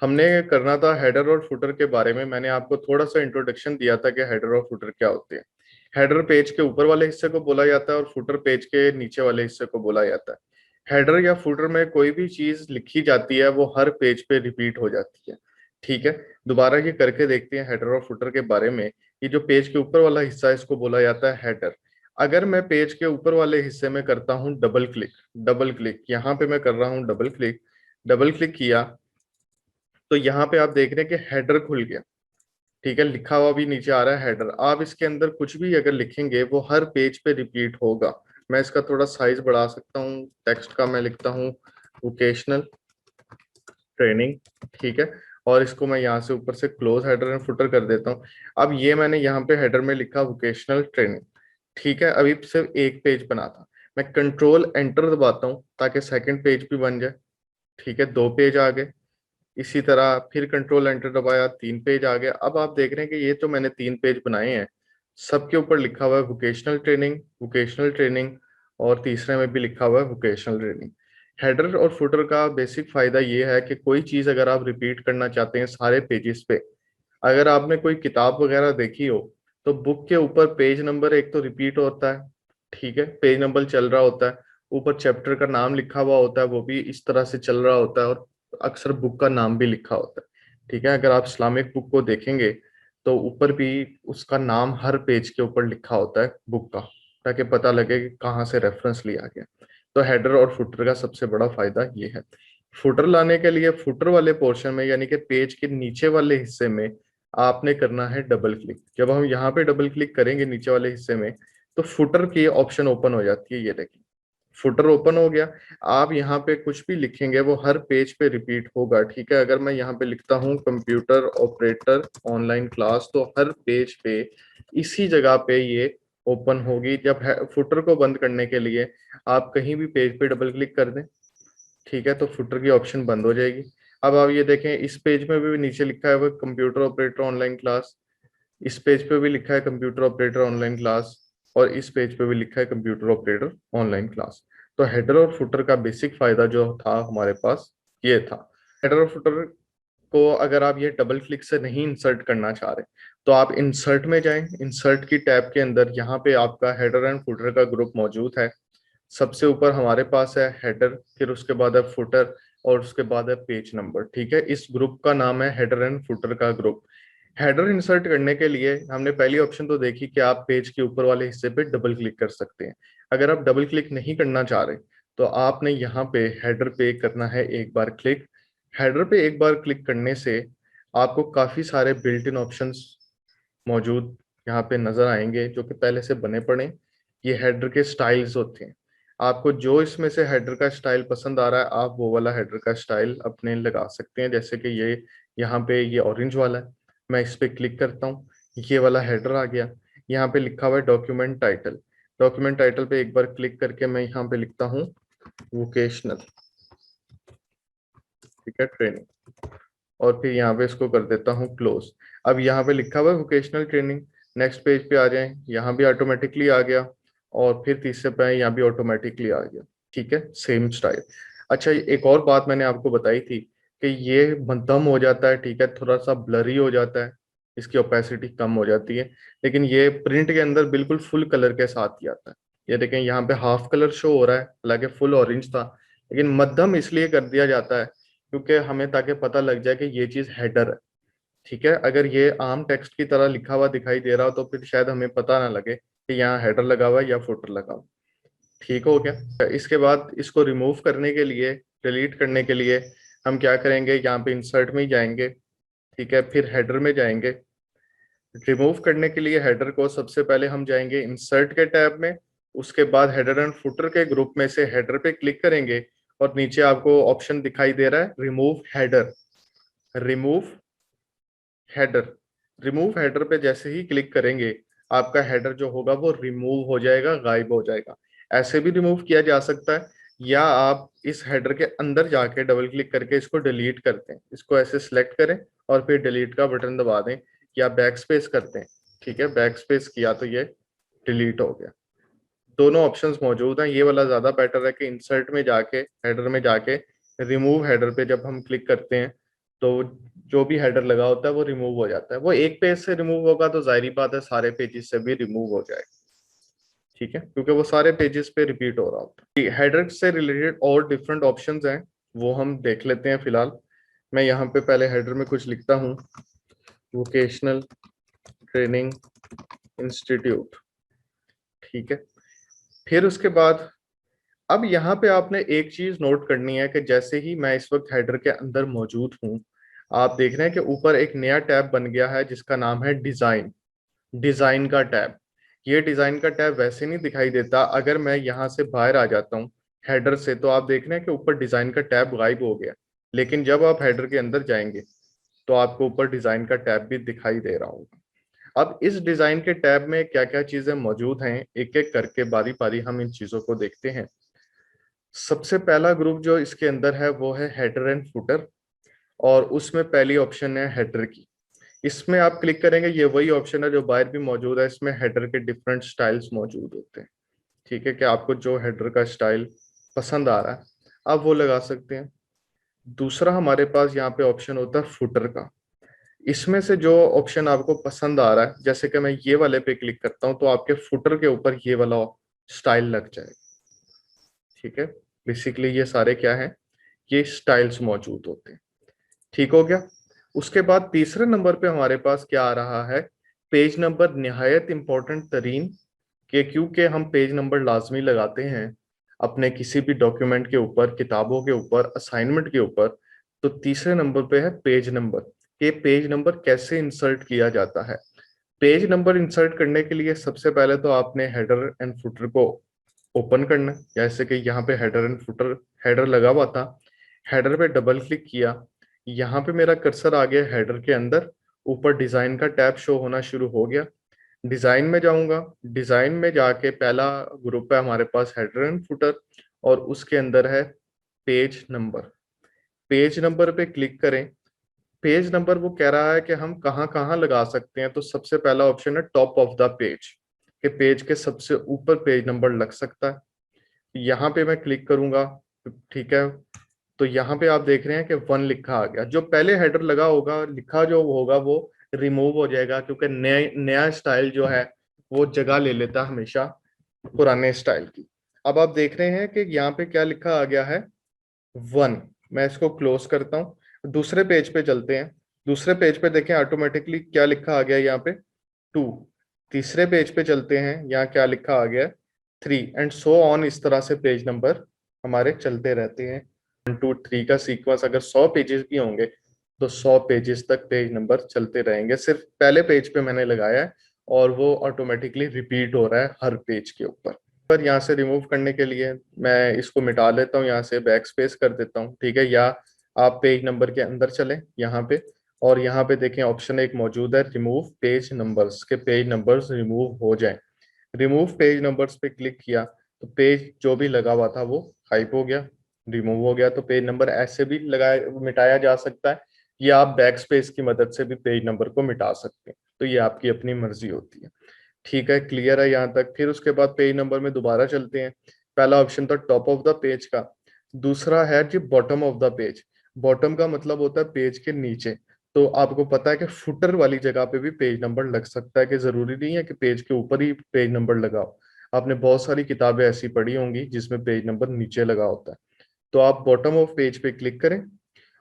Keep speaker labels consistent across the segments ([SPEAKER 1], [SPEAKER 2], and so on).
[SPEAKER 1] हमने करना था हेडर और फुटर के बारे में। मैंने आपको थोड़ा सा इंट्रोडक्शन दिया था कि हेडर और फुटर क्या होते हैं। हेडर पेज के ऊपर वाले हिस्से को बोला जाता है और फुटर पेज के नीचे वाले हिस्से को बोला जाता है। हेडर या फुटर में कोई भी चीज लिखी जाती है वो हर पेज पे रिपीट हो जाती है। ठीक है, दोबारा ये करके देखते हैं हेडर और फुटर के बारे में। ये जो पेज के ऊपर वाला हिस्सा है इसको बोला जाता है हेडर। अगर मैं पेज के ऊपर वाले हिस्से में करता हूँ डबल क्लिक, डबल क्लिक यहाँ पे मैं कर रहा हूँ डबल क्लिक, डबल क्लिक किया तो यहाँ पे आप देख रहे हैं कि हेडर खुल गया। ठीक है, लिखा हुआ भी नीचे आ रहा है हेडर। आप इसके अंदर कुछ भी अगर लिखेंगे वो हर पेज पे रिपीट होगा। मैं इसका थोड़ा साइज बढ़ा सकता हूँ, टेक्स्ट का मैं लिखता हूँ वोकेशनल ट्रेनिंग। ठीक है, और इसको मैं यहाँ से ऊपर से क्लोज हेडर एंड फुटर कर देता हूँ। अब ये मैंने यहाँ पे हेडर में लिखा वोकेशनल ट्रेनिंग। ठीक है, अभी सिर्फ एक पेज बना था। मैं कंट्रोल एंटर दबाता हूँ ताकि सेकंड पेज भी बन जाए। ठीक है, दो पेज आ गए। इसी तरह फिर कंट्रोल एंटर दबाया, तीन पेज आ गया। अब आप देख रहे हैं कि ये तो मैंने तीन पेज बनाए हैं, सबके ऊपर लिखा हुआ है वोकेशनल ट्रेनिंग, वोकेशनल ट्रेनिंग, और तीसरे में भी लिखा हुआ है वोकेशनल ट्रेनिंग। हेडर और फुटर का बेसिक फायदा ये है कि कोई चीज अगर आप रिपीट करना चाहते हैं सारे पेजेस पे, अगर आपने कोई किताब वगैरह देखी हो तो बुक के ऊपर पेज नंबर एक तो रिपीट होता है। ठीक है, पेज नंबर चल रहा होता है, ऊपर चैप्टर का नाम लिखा हुआ होता है वो भी इस तरह से चल रहा होता है, और अक्सर बुक का नाम भी लिखा होता है। ठीक है, अगर आप इस्लामिक बुक को देखेंगे तो ऊपर भी उसका नाम हर पेज के ऊपर लिखा होता है बुक का, ताकि पता लगे कि कहाँ से रेफरेंस लिया गया। तो हेडर और फुटर का सबसे बड़ा फायदा ये है। फुटर लाने के लिए फुटर वाले पोर्शन में यानी कि पेज के नीचे वाले हिस्से में आपने करना है डबल क्लिक। जब हम यहाँ पे डबल क्लिक करेंगे नीचे वाले हिस्से में तो फुटर की ऑप्शन ओपन हो जाती है। ये देखिए, फुटर ओपन हो गया। आप यहाँ पे कुछ भी लिखेंगे वो हर पेज पे रिपीट होगा। ठीक है, अगर मैं यहाँ पे लिखता हूँ कंप्यूटर ऑपरेटर ऑनलाइन क्लास तो हर पेज पे इसी जगह पे ये ओपन होगी। जब फुटर को बंद करने के लिए आप कहीं भी पेज पे डबल क्लिक कर दें, ठीक है, तो फुटर की ऑप्शन बंद हो जाएगी। अब आप ये देखें, इस पेज में भी नीचे लिखा है वो कंप्यूटर ऑपरेटर ऑनलाइन क्लास, इस पेज पे भी लिखा है कंप्यूटर ऑपरेटर ऑनलाइन क्लास, और इस पेज पे भी लिखा है कंप्यूटर ऑपरेटर ऑनलाइन क्लास। तो हेडर और फुटर का बेसिक फायदा जो था हमारे पास ये था। हेडर और फुटर को अगर आप ये डबल क्लिक से नहीं इंसर्ट करना चाह रहे तो आप इंसर्ट में जाएं। इंसर्ट की टैब के अंदर यहाँ पे आपका हेडर एंड फुटर का ग्रुप मौजूद है। सबसे ऊपर हमारे पास है हेडर, फिर उसके बाद है फुटर, और उसके बाद है पेज नंबर। ठीक है, इस ग्रुप का नाम है हेडर एंड फुटर का ग्रुप। हेडर इंसर्ट करने के लिए हमने पहली ऑप्शन तो देखी कि आप पेज के ऊपर वाले हिस्से पे डबल क्लिक कर सकते हैं। अगर आप डबल क्लिक नहीं करना चाह रहे तो आपने यहाँ पे हेडर पे करना है एक बार क्लिक। हेडर पे एक बार क्लिक करने से आपको काफी सारे बिल्ट इन ऑप्शंस मौजूद यहाँ पे नजर आएंगे जो कि पहले से बने पड़े। ये हेडर के स्टाइल्स होते हैं। आपको जो इसमें से हेडर का स्टाइल पसंद आ रहा है आप वो वाला हेडर का स्टाइल अपने लगा सकते हैं। जैसे कि ये यहाँ पे ये ऑरेंज वाला है, मैं इस पे क्लिक करता हूँ, ये वाला हेडर आ गया। यहाँ पे लिखा हुआ है डॉक्यूमेंट टाइटल। डॉक्यूमेंट टाइटल पे एक बार क्लिक करके मैं यहाँ पे लिखता हूँ वोकेशनल, ठीक है, ट्रेनिंग, और फिर यहाँ पे इसको कर देता हूँ क्लोज। अब यहाँ पे लिखा हुआ है वोकेशनल ट्रेनिंग। नेक्स्ट पेज पे आ जाए, यहाँ भी ऑटोमेटिकली आ गया, और फिर तीसरे पे आए, यहाँ भी ऑटोमेटिकली आ गया। ठीक है, सेम स्टाइल। अच्छा, एक और बात मैंने आपको बताई थी कि ये दम हो जाता है, ठीक है, थोड़ा सा ब्लरी हो जाता है, इसकी ओपेसिटी कम हो जाती है, लेकिन ये प्रिंट के अंदर बिल्कुल फुल कलर के साथ ही आता है। ये देखें, यहाँ पे हाफ कलर शो हो रहा है, हालांकि फुल ऑरेंज था, लेकिन मध्यम इसलिए कर दिया जाता है क्योंकि हमें ताकि पता लग जाए कि ये चीज हेडर है। ठीक है, अगर ये आम टेक्स्ट की तरह लिखा हुआ दिखाई दे रहा हो तो फिर शायद हमें पता ना लगे कि यहाँ हेडर लगा हुआ है या फुटर लगा हुआ। ठीक हो गया। इसके बाद इसको रिमूव करने के लिए, डिलीट करने के लिए हम क्या करेंगे, यहाँ पे इंसर्ट में ही जाएंगे। ठीक है, फिर हेडर में जाएंगे। रिमूव करने के लिए हेडर को सबसे पहले हम जाएंगे इंसर्ट के टैब में, उसके बाद हेडर एंड फुटर के ग्रुप में से हेडर पे क्लिक करेंगे, और नीचे आपको ऑप्शन दिखाई दे रहा है remove header. Remove header, remove header पे जैसे ही क्लिक करेंगे आपका हेडर जो होगा वो रिमूव हो जाएगा, गायब हो जाएगा। ऐसे भी रिमूव किया जा सकता है, या आप इस हेडर के अंदर जाके डबल क्लिक करके इसको डिलीट करते हैं। इसको ऐसे सिलेक्ट करें और फिर डिलीट का बटन दबा दें, या बैक स्पेस करते हैं। ठीक है, बैक स्पेस किया तो ये डिलीट हो गया। दोनों ऑप्शंस मौजूद हैं। ये वाला ज्यादा बेटर है कि इंसर्ट में जाके, हेडर में जाके रिमूव हेडर पे जब हम क्लिक करते हैं तो जो भी हेडर लगा होता है वो रिमूव हो जाता है। वो एक पेज से रिमूव होगा तो जाहिर बात है सारे पेजेस से भी रिमूव हो जाएगा, ठीक है, क्योंकि वो सारे पेजेस पे रिपीट हो रहा होता है। हेडर से रिलेटेड और डिफरेंट ऑप्शंस हैं, वो हम देख लेते हैं। फिलहाल मैं यहाँ पे पहले हेडर में कुछ लिखता हूँ, वोकेशनल ट्रेनिंग इंस्टीट्यूट, ठीक है। फिर उसके बाद अब यहाँ पे आपने एक चीज नोट करनी है कि जैसे ही मैं इस वक्त हेडर के अंदर मौजूद हूँ, आप देख रहे हैं कि ऊपर एक नया टैब बन गया है जिसका नाम है डिजाइन, डिजाइन का टैब। ये डिजाइन का टैब वैसे नहीं दिखाई देता अगर मैं यहाँ से बाहर आ जाता हूँ हेडर से, तो आप देख रहे हैं कि ऊपर डिजाइन का टैब गायब हो गया। लेकिन जब आप हेडर के अंदर जाएंगे तो आपको ऊपर डिजाइन का टैब भी दिखाई दे रहा होगा। अब इस डिजाइन के टैब में क्या क्या चीजें मौजूद हैं, एक एक करके बारी बारी हम इन चीजों को देखते हैं। सबसे पहला ग्रुप जो इसके अंदर है वो है हेडर एंड फुटर, और उसमें पहली ऑप्शन है हेडर की। इसमें आप क्लिक करेंगे, ये वही ऑप्शन है जो बाहर भी मौजूद है। इसमें हेडर के डिफरेंट स्टाइल्स मौजूद होते हैं, ठीक है, कि आपको जो हेडर का स्टाइल पसंद आ रहा है आप वो लगा सकते हैं। दूसरा हमारे पास यहाँ पे ऑप्शन होता है फुटर का। इसमें से जो ऑप्शन आपको पसंद आ रहा है, जैसे कि मैं ये वाले पे क्लिक करता हूँ तो आपके फुटर के ऊपर ये वाला स्टाइल लग जाएगा, ठीक है। बेसिकली ये सारे क्या है, ये स्टाइल्स मौजूद होते हैं, ठीक हो गया। उसके बाद तीसरे नंबर पे हमारे पास क्या आ रहा है, पेज नंबर निहायत इंपॉर्टेंट तरीन, के क्योंकि हम पेज नंबर लाजमी लगाते हैं अपने किसी भी डॉक्यूमेंट के ऊपर, किताबों के ऊपर, असाइनमेंट के ऊपर। तो तीसरे नंबर पे है पेज नंबर, कि पेज नंबर कैसे इंसर्ट किया जाता है। पेज नंबर इंसर्ट करने के लिए सबसे पहले तो आपने हेडर एंड फुटर को ओपन करना है। जैसे कि यहाँ पे हेडर एंड फुटर, हेडर लगा हुआ था, हेडर पे डबल क्लिक किया, यहाँ पे मेरा कर्सर आ गया हेडर के अंदर, ऊपर डिजाइन का टैब शो होना शुरू हो गया। डिजाइन में जाऊंगा, डिजाइन में जाके पहला ग्रुप है हमारे पास हेडर एंड फुटर, और उसके अंदर है पेज नंबर। पेज नंबर पे क्लिक करें। पेज नंबर वो कह रहा है कि हम कहाँ कहाँ लगा सकते हैं, तो सबसे पहला ऑप्शन है टॉप ऑफ द पेज, के पेज के सबसे ऊपर पेज नंबर लग सकता है। यहाँ पे मैं क्लिक करूंगा, ठीक है, तो यहाँ पे आप देख रहे हैं कि 1 लिखा आ गया। जो पहले हेडर लगा होगा, लिखा जो होगा वो रिमूव हो जाएगा, क्योंकि नया नया स्टाइल जो है वो जगह ले लेता हमेशा पुराने स्टाइल की। अब आप देख रहे हैं कि यहाँ पे क्या लिखा आ गया है, 1। मैं इसको क्लोज करता हूँ, दूसरे पेज पे चलते हैं। दूसरे पेज पे देखें ऑटोमेटिकली क्या लिखा आ गया यहाँ पे, 2। तीसरे पेज पे चलते हैं, यहाँ क्या लिखा आ गया, 3, एंड सो ऑन। इस तरह से पेज नंबर हमारे चलते रहते हैं। 1 2 3 का सीक्वेंस अगर 100 पेजेस भी होंगे तो 100 पेजेस तक पेज नंबर चलते रहेंगे। सिर्फ पहले पेज पे मैंने लगाया है और वो ऑटोमेटिकली रिपीट हो रहा है हर पेज के ऊपर। पर यहाँ से रिमूव करने के लिए मैं इसको मिटा लेता हूँ, यहाँ से बैक स्पेस कर देता हूँ, ठीक है। या आप पेज नंबर के अंदर चलें यहाँ पे, और यहाँ पे देखें ऑप्शन एक मौजूद है, रिमूव पेज नंबर्स, के पेज नंबर्स रिमूव हो जाएं। रिमूव पेज नंबर्स पे क्लिक किया तो पेज जो भी लगा हुआ था वो हाइप हो गया, रिमूव हो गया। तो पेज नंबर ऐसे भी लगाया मिटाया जा सकता है, या आप बैक स्पेस की मदद से भी पेज नंबर को मिटा सकते हैं। तो ये आपकी अपनी मर्जी होती है, ठीक है। क्लियर है यहाँ तक। फिर उसके बाद पेज नंबर में दोबारा चलते हैं। पहला ऑप्शन था टॉप ऑफ द पेज का, दूसरा है जी bottom of the page. Bottom का मतलब होता है पेज के नीचे। तो आपको पता है कि फुटर वाली जगह पे भी पेज नंबर लग सकता है, कि जरूरी नहीं है कि पेज के ऊपर ही पेज नंबर लगाओ। आपने बहुत सारी किताबें ऐसी पढ़ी होंगी जिसमें पेज नंबर नीचे लगा होता है। तो आप बॉटम ऑफ पेज पे क्लिक करें,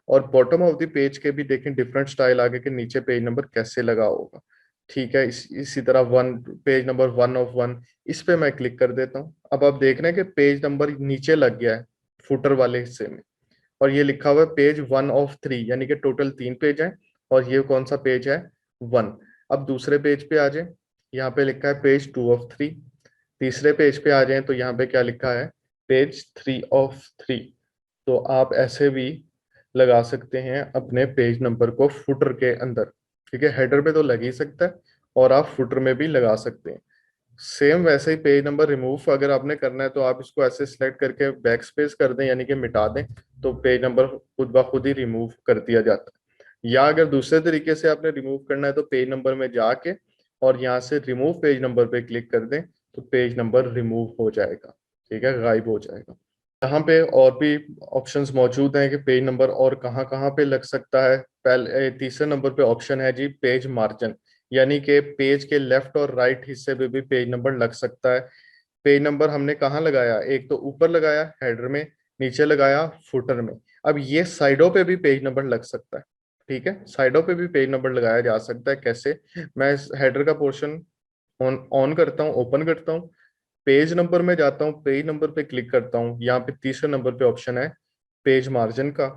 [SPEAKER 1] और बॉटम ऑफ द पेज के भी देखें डिफरेंट स्टाइल आगे के नीचे पेज नंबर कैसे लगा होगा, ठीक है। इसी तरह 1, पेज नंबर 1 of 1, इस पे मैं क्लिक कर देता हूँ। अब आप देख रहे हैं कि पेज नंबर नीचे लग गया है फुटर वाले हिस्से में, और ये लिखा हुआ है पेज 1 of 3, यानी कि टोटल 3 पेज है, और ये कौन सा पेज है, 1। अब दूसरे पेज पे आ जाए, यहाँ पे लिखा है पेज 2 of 3। तीसरे पेज पे आ जाए तो यहाँ पे क्या लिखा है, पेज 3 of 3। तो आप ऐसे भी लगा सकते हैं अपने पेज नंबर को फुटर के अंदर, ठीक है। हेडर पे तो लग ही सकता है, और आप फुटर में भी लगा सकते हैं। सेम वैसे ही पेज नंबर रिमूव अगर आपने करना है तो आप इसको ऐसे सिलेक्ट करके बैक स्पेस कर दें, यानी कि मिटा दें, तो पेज नंबर खुद ब खुद ही रिमूव कर दिया जाता है। या अगर दूसरे तरीके से आपने रिमूव करना है तो पेज नंबर में जाके और यहाँ से रिमूव पेज नंबर पे क्लिक कर दें, तो पेज नंबर रिमूव हो जाएगा, ठीक है, गायब हो जाएगा। यहाँ पे और भी ऑप्शंस मौजूद हैं कि पेज नंबर और कहाँ कहाँ पे लग सकता है। पहले तीसरे नंबर पे ऑप्शन है जी पेज मार्जिन, यानी कि पेज के लेफ्ट और राइट हिस्से पे भी पेज नंबर लग सकता है। पेज नंबर हमने कहाँ लगाया, एक तो ऊपर लगाया हेडर में, नीचे लगाया फुटर में। अब ये साइडों पे भी पेज नंबर लग सकता है। ठीक है, साइडों पे भी पेज नंबर लगाया जा सकता है। कैसे? मैं इस हेडर का पोर्शन ऑन ऑन करता हूँ, ओपन करता हूँ, पेज नंबर में जाता हूँ, पेज नंबर पे क्लिक करता हूँ। यहाँ पे तीसरे नंबर पे ऑप्शन है पेज मार्जिन का।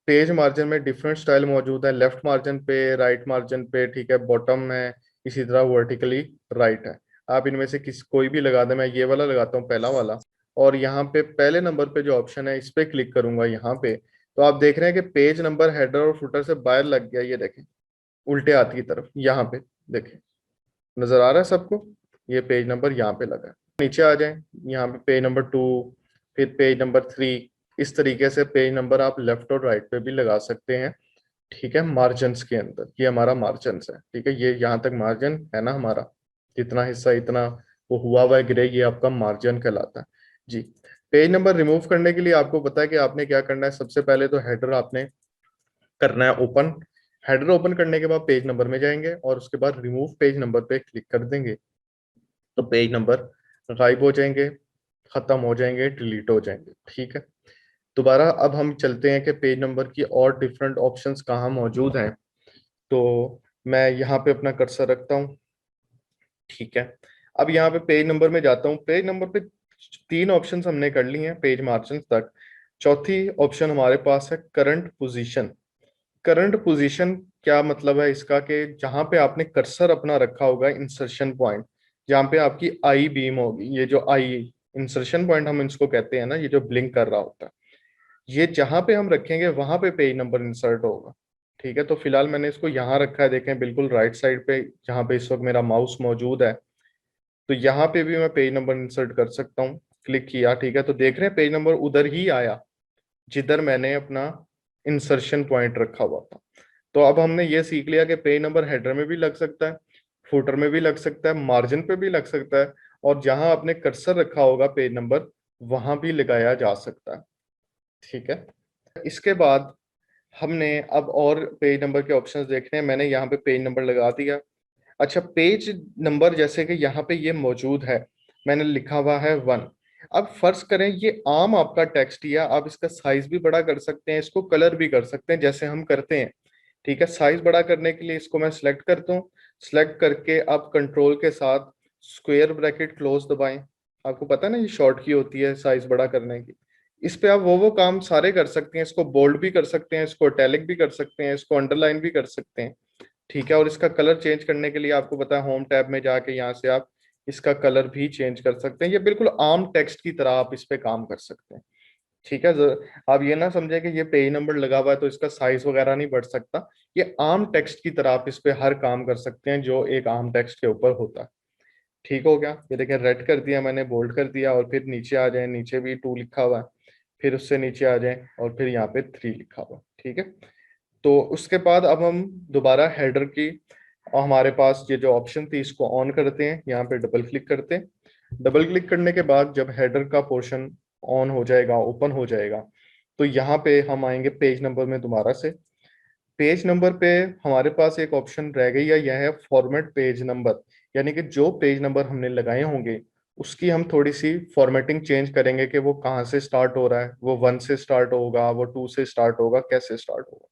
[SPEAKER 1] पेज मार्जिन में डिफरेंट स्टाइल मौजूद है, लेफ्ट मार्जिन पे, राइट मार्जिन पे, ठीक है, बॉटम में, इसी तरह वर्टिकली राइट है। आप इनमें से किसी कोई भी लगा दें, मैं ये वाला लगाता हूँ, पहला वाला। और यहाँ पे पहले नंबर पे जो ऑप्शन है इस पे क्लिक करूंगा यहाँ पे, तो आप देख रहे हैं कि पेज नंबर हेडर और फुटर से बाहर लग गया। ये देखें, उल्टे हाथ की तरफ यहाँ पे देखें, नजर आ रहा है सबको? ये पेज नंबर यहाँ पे लगा है। नीचे आ जाएं, यहाँ पे पेज नंबर 2, फिर पेज नंबर 3। इस तरीके से पेज नंबर आप लेफ्ट और राइट पे भी लगा सकते हैं। ठीक है, मार्जिन के अंदर ये हमारा मार्जिन है। ठीक है, ये यहाँ तक मार्जिन है ना हमारा, जितना हिस्सा इतना वो हुआ हुआ है ग्रे, ये आपका मार्जिन कहलाता है जी। पेज नंबर रिमूव करने के लिए आपको पता है कि आपने क्या करना है। सबसे पहले तो हेडर आपने करना है ओपन। हेडर ओपन करने के बाद पेज नंबर में जाएंगे और उसके बाद रिमूव पेज नंबर पे क्लिक कर देंगे, तो पेज नंबर गायब हो जाएंगे, खत्म हो जाएंगे, डिलीट हो जाएंगे। ठीक है, दोबारा अब हम चलते हैं कि पेज नंबर की और डिफरेंट ऑप्शंस कहाँ मौजूद हैं। तो मैं यहाँ पे अपना कर्सर रखता हूँ। ठीक है, अब यहाँ पे पेज नंबर में जाता हूँ। पेज नंबर पे तीन ऑप्शंस हमने कर ली हैं पेज मार्जिन तक। चौथी ऑप्शन हमारे पास है करंट पोजीशन। करंट पोजीशन क्या मतलब है इसका, कि जहां पे आपने कर्सर अपना रखा होगा, इंसर्शन पॉइंट, जहां पे आपकी आई बीम होगी, ये जो आई इंसर्शन पॉइंट हम इसको कहते हैं ना, ये जो ब्लिंक कर रहा होता है, ये जहां पे हम रखेंगे वहां पे पेज नंबर इंसर्ट होगा। ठीक है, तो फिलहाल मैंने इसको यहाँ रखा है, देखें बिल्कुल राइट साइड पे, जहां पे इस वक्त मेरा माउस मौजूद है। तो यहाँ पे भी मैं पेज नंबर इंसर्ट कर सकता हूँ। क्लिक किया, ठीक है, तो देख रहे हैं पेज नंबर उधर ही आया जिधर मैंने अपना इंसर्शन पॉइंट रखा हुआ था। तो अब हमने ये सीख लिया कि पेज नंबर हेडर में भी लग सकता है, फुटर में भी लग सकता है, मार्जिन पे भी लग सकता है, और जहां आपने कर्सर रखा होगा पेज नंबर, वहां भी लगाया जा सकता है। ठीक है, इसके बाद हमने अब और पेज नंबर के ऑप्शंस देखने हैं। मैंने यहाँ पे पेज नंबर लगा दिया। अच्छा, पेज नंबर जैसे कि यहाँ पे ये मौजूद है, मैंने लिखा हुआ है 1। अब फर्ज करें ये आम आपका टेक्स्ट, या आप इसका साइज भी बड़ा कर सकते हैं, इसको कलर भी कर सकते हैं, जैसे हम करते हैं। ठीक है, साइज बड़ा करने के लिए इसको मैं सिलेक्ट करता हूँ। सिलेक्ट करके आप कंट्रोल के साथ स्क्वायर ब्रैकेट क्लोज दबाएं। आपको पता है ना, ये शॉर्ट की होती है साइज बड़ा करने की। इस पे आप वो काम सारे कर सकते हैं। इसको बोल्ड भी कर सकते हैं, इसको इटैलिक भी कर सकते हैं, इसको अंडरलाइन भी कर सकते हैं। ठीक है, और इसका कलर चेंज करने के लिए आपको पता है होम टैब में जाके यहाँ से आप इसका कलर भी चेंज कर सकते हैं। ये बिल्कुल आम टेक्स्ट की तरह आप इस पे काम कर सकते हैं। ठीक है, आप ये ना समझे कि ये पेज नंबर लगा हुआ है तो इसका साइज वगैरह नहीं बढ़ सकता। ये आम टेक्स्ट की तरह आप इस पे हर काम कर सकते हैं जो एक आम टेक्स्ट के ऊपर होता है। ठीक हो गया, ये देखिए रेड कर दिया मैंने, बोल्ड कर दिया, और फिर नीचे आ जाए, नीचे भी 2 लिखा हुआ है, फिर उससे नीचे आ जाए और फिर यहाँ पे 3 लिखा हुआ है। ठीक है, तो उसके बाद अब हम दोबारा हेडर की, और हमारे पास ये जो ऑप्शन थी इसको ऑन करते हैं, यहाँ पे डबल क्लिक करते हैं। डबल क्लिक करने के बाद जब हेडर का पोर्शन ऑन हो जाएगा, ओपन हो जाएगा, तो यहाँ पे हम आएंगे पेज नंबर में दोबारा से। पेज नंबर पे हमारे पास एक ऑप्शन रह गई है, यह है फॉर्मेट पेज नंबर। यानी कि जो पेज नंबर हमने लगाए होंगे उसकी हम थोड़ी सी फॉर्मेटिंग चेंज करेंगे, कि वो कहाँ से स्टार्ट हो रहा है, वो 1 से स्टार्ट होगा, वो 2 से स्टार्ट होगा, कैसे स्टार्ट होगा।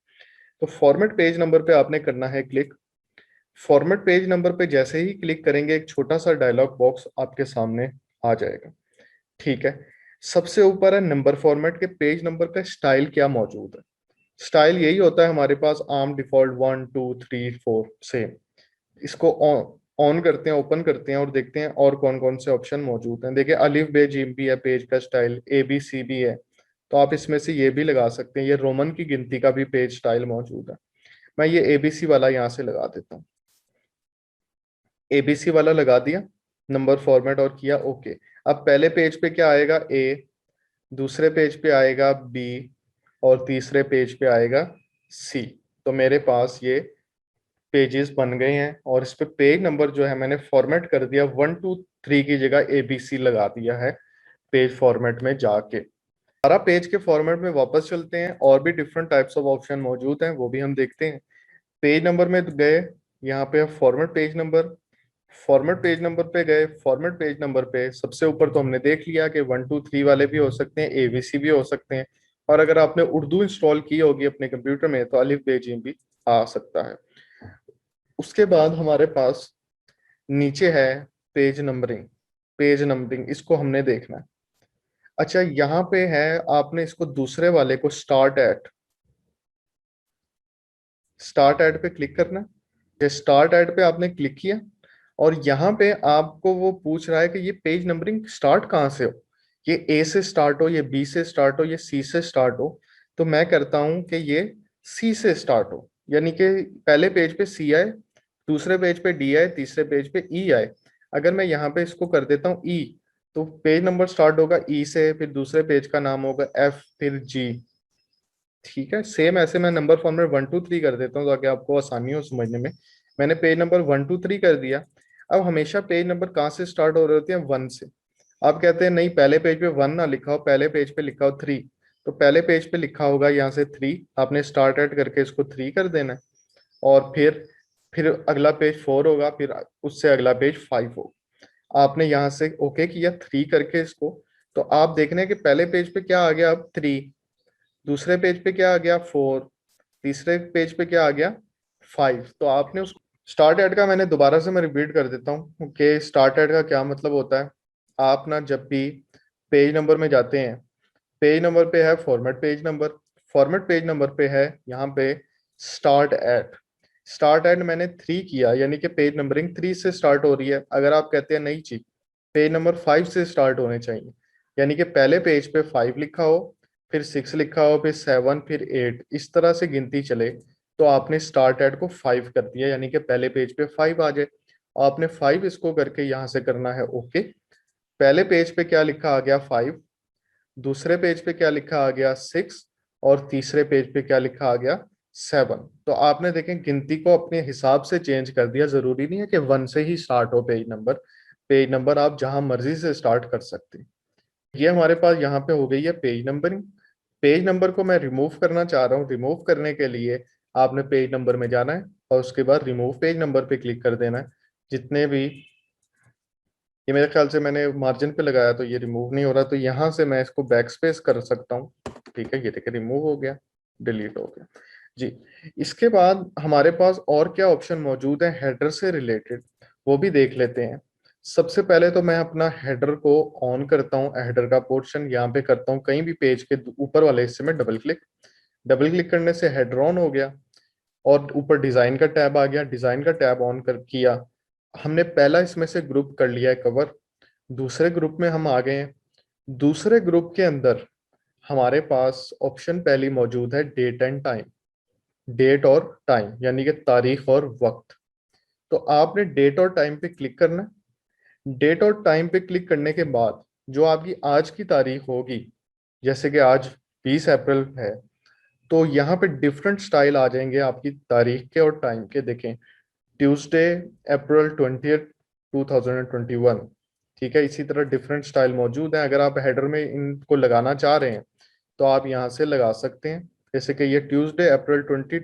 [SPEAKER 1] तो फॉर्मेट पेज नंबर पे आपने करना है क्लिक। फॉर्मेट पेज नंबर पे जैसे ही क्लिक करेंगे एक छोटा सा डायलॉग बॉक्स आपके सामने आ जाएगा। ठीक है, सबसे ऊपर है नंबर फॉर्मेट के, पेज नंबर का स्टाइल क्या मौजूद है। स्टाइल यही होता है हमारे पास आम डिफॉल्ट 1 2 3 4 सेम। इसको ऑन ऑन करते हैं, ओपन करते हैं और देखते हैं और कौन कौन से ऑप्शन मौजूद हैं। देखिए अलिफ बे जीम भी है, पेज का स्टाइल ए बी सी भी है, तो आप इसमें से ये भी लगा सकते हैं। ये रोमन की गिनती का भी पेज स्टाइल मौजूद है। मैं ये एबीसी वाला यहाँ से लगा देता हूँ। एबीसी वाला लगा दिया, नंबर फॉर्मेट और किया ओके। अब पहले पेज पे क्या आएगा, ए, दूसरे पेज पे आएगा बी, और तीसरे पेज पे आएगा सी। तो मेरे पास ये पेजेस बन गए हैं, और इस पे पेज नंबर जो है मैंने फॉर्मेट कर दिया, 1 2 3 की जगह एबीसी लगा दिया है पेज फॉर्मेट में जाके। सारा पेज के फॉर्मेट में वापस चलते हैं, और भी डिफरेंट टाइप्स ऑफ ऑप्शन मौजूद हैं, वो भी हम देखते हैं। पेज नंबर में गए, यहाँ पे format page number, format page number पे गए, फॉर्मेट पेज नंबर पे सबसे ऊपर तो हमने देख लिया कि 1 2 3 वाले भी हो सकते हैं, एबीसी भी हो सकते हैं, और अगर आपने उर्दू इंस्टॉल की होगी अपने कंप्यूटर में तो अलिफ बे जीम भी आ सकता है। उसके बाद हमारे पास नीचे है पेज नंबरिंग। पेज नंबरिंग इसको हमने देखना है। अच्छा, यहाँ पे है, आपने इसको दूसरे वाले को स्टार्ट एट पे क्लिक करना है। ये स्टार्ट एट पे आपने क्लिक किया, और यहाँ पे आपको वो पूछ रहा है कि ये पेज नंबरिंग स्टार्ट कहाँ से हो, ये ए से स्टार्ट हो, ये बी से स्टार्ट हो, ये सी से स्टार्ट हो। तो मैं करता हूँ कि ये सी से स्टार्ट हो, यानी कि पहले पेज पे सी आए, दूसरे पेज पे डी आए, तीसरे पेज पे ई आए। अगर मैं यहाँ पे इसको कर देता हूँ ई, तो पेज नंबर स्टार्ट होगा ई से, फिर दूसरे पेज का नाम होगा एफ, फिर जी। ठीक है, सेम ऐसे मैं नंबर फॉर्म में 1 2 3 कर देता हूँ ताकि आपको आसानी हो समझने में। मैंने पेज नंबर 1 2 3 कर दिया। अब हमेशा पेज नंबर कहाँ से स्टार्ट हो रहे होते हैं, 1 से। आप कहते हैं नहीं, पहले पेज पे 1 ना लिखा हो, पहले पेज पे लिखा हो 3। तो पहले पेज पे लिखा होगा यहाँ से 3, आपने स्टार्ट एट करके इसको 3 कर देना है। और फिर अगला पेज 4 होगा, फिर उससे अगला पेज 5 होगा। आपने यहाँ से ओके किया 3 करके इसको, तो आप देख रहे हैं कि पहले पेज पे क्या आ गया, अब 3, दूसरे पेज पे क्या आ गया 4, तीसरे पेज पे क्या आ गया 5। तो आपने उस स्टार्ट एट का, मैंने दोबारा से मैं रिपीट कर देता हूँ कि स्टार्ट एट का क्या मतलब होता है। आप ना जब भी पेज नंबर में जाते हैं, पेज नंबर पे है format page number, format page number पे है यहाँ पे स्टार्ट एट। स्टार्ट एट मैंने 3 किया, यानी कि पेज नंबरिंग 3 से स्टार्ट हो रही है। अगर आप कहते हैं नहीं जी, पेज नंबर 5 से स्टार्ट होने चाहिए, यानी कि पहले पेज पे 5 लिखा हो, फिर 6 लिखा हो, फिर 7, फिर 8, इस तरह से गिनती चले, तो आपने स्टार्ट एट को 5 कर दिया, यानी कि पहले पेज पे 5 आ जाए। आपने 5 इसको करके यहाँ से करना है ओके। पहले पेज पे क्या लिखा आ गया 5, दूसरे पेज पे क्या लिखा आ गया 6, और तीसरे पेज पे क्या लिखा आ गया 7। तो आपने देखें गिनती को अपने हिसाब से चेंज कर दिया। जरूरी नहीं है कि 1 से ही स्टार्ट हो पेज नंबर, पेज नंबर आप जहां मर्जी से स्टार्ट कर सकते हैं। ये हमारे पास यहाँ पे हो गई है पेज नंबरिंग। पेज नंबर को मैं रिमूव करना चाह रहा हूँ, रिमूव करने के लिए आपने पेज नंबर में जाना है, और उसके बाद रिमूव पेज नंबर पे क्लिक कर देना है। जितने भी, ये मेरे ख्याल से मैंने मार्जिन पे लगाया तो ये रिमूव नहीं हो रहा, तो यहाँ से मैं इसको बैक स्पेस कर सकता हूँ। ठीक है, ये देखिए रिमूव हो गया, डिलीट हो गया जी। इसके बाद हमारे पास और क्या ऑप्शन मौजूद है हेडर से रिलेटेड, वो भी देख लेते हैं। सबसे पहले तो मैं अपना हेडर को ऑन करता हूँ, हेडर का पोर्शन यहाँ पे करता हूँ, कहीं भी पेज के ऊपर वाले हिस्से में डबल क्लिक। डबल क्लिक करने से हेडर ऑन हो गया, और ऊपर डिजाइन का टैब आ गया, डिजाइन का टैब ऑन कर किया। हमने पहला इसमें से ग्रुप कर लिया है कवर। दूसरे ग्रुप में हम आ गए हैं। दूसरे ग्रुप के अंदर हमारे पास ऑप्शन पहली मौजूद है डेट एंड टाइम। डेट और टाइम यानी कि तारीख और वक्त। तो आपने डेट और टाइम पे क्लिक करना है। डेट और टाइम पे क्लिक करने के बाद जो आपकी आज की तारीख होगी, जैसे कि आज 20 अप्रैल है, तो यहाँ पे डिफरेंट स्टाइल आ जाएंगे आपकी तारीख के और टाइम के। देखें, ट्यूसडे April 20th 2021। ठीक है, इसी तरह डिफरेंट स्टाइल मौजूद हैं। अगर आप हेडर में इनको लगाना चाह रहे हैं तो आप यहाँ से लगा सकते हैं। जैसे कि ये Tuesday April 20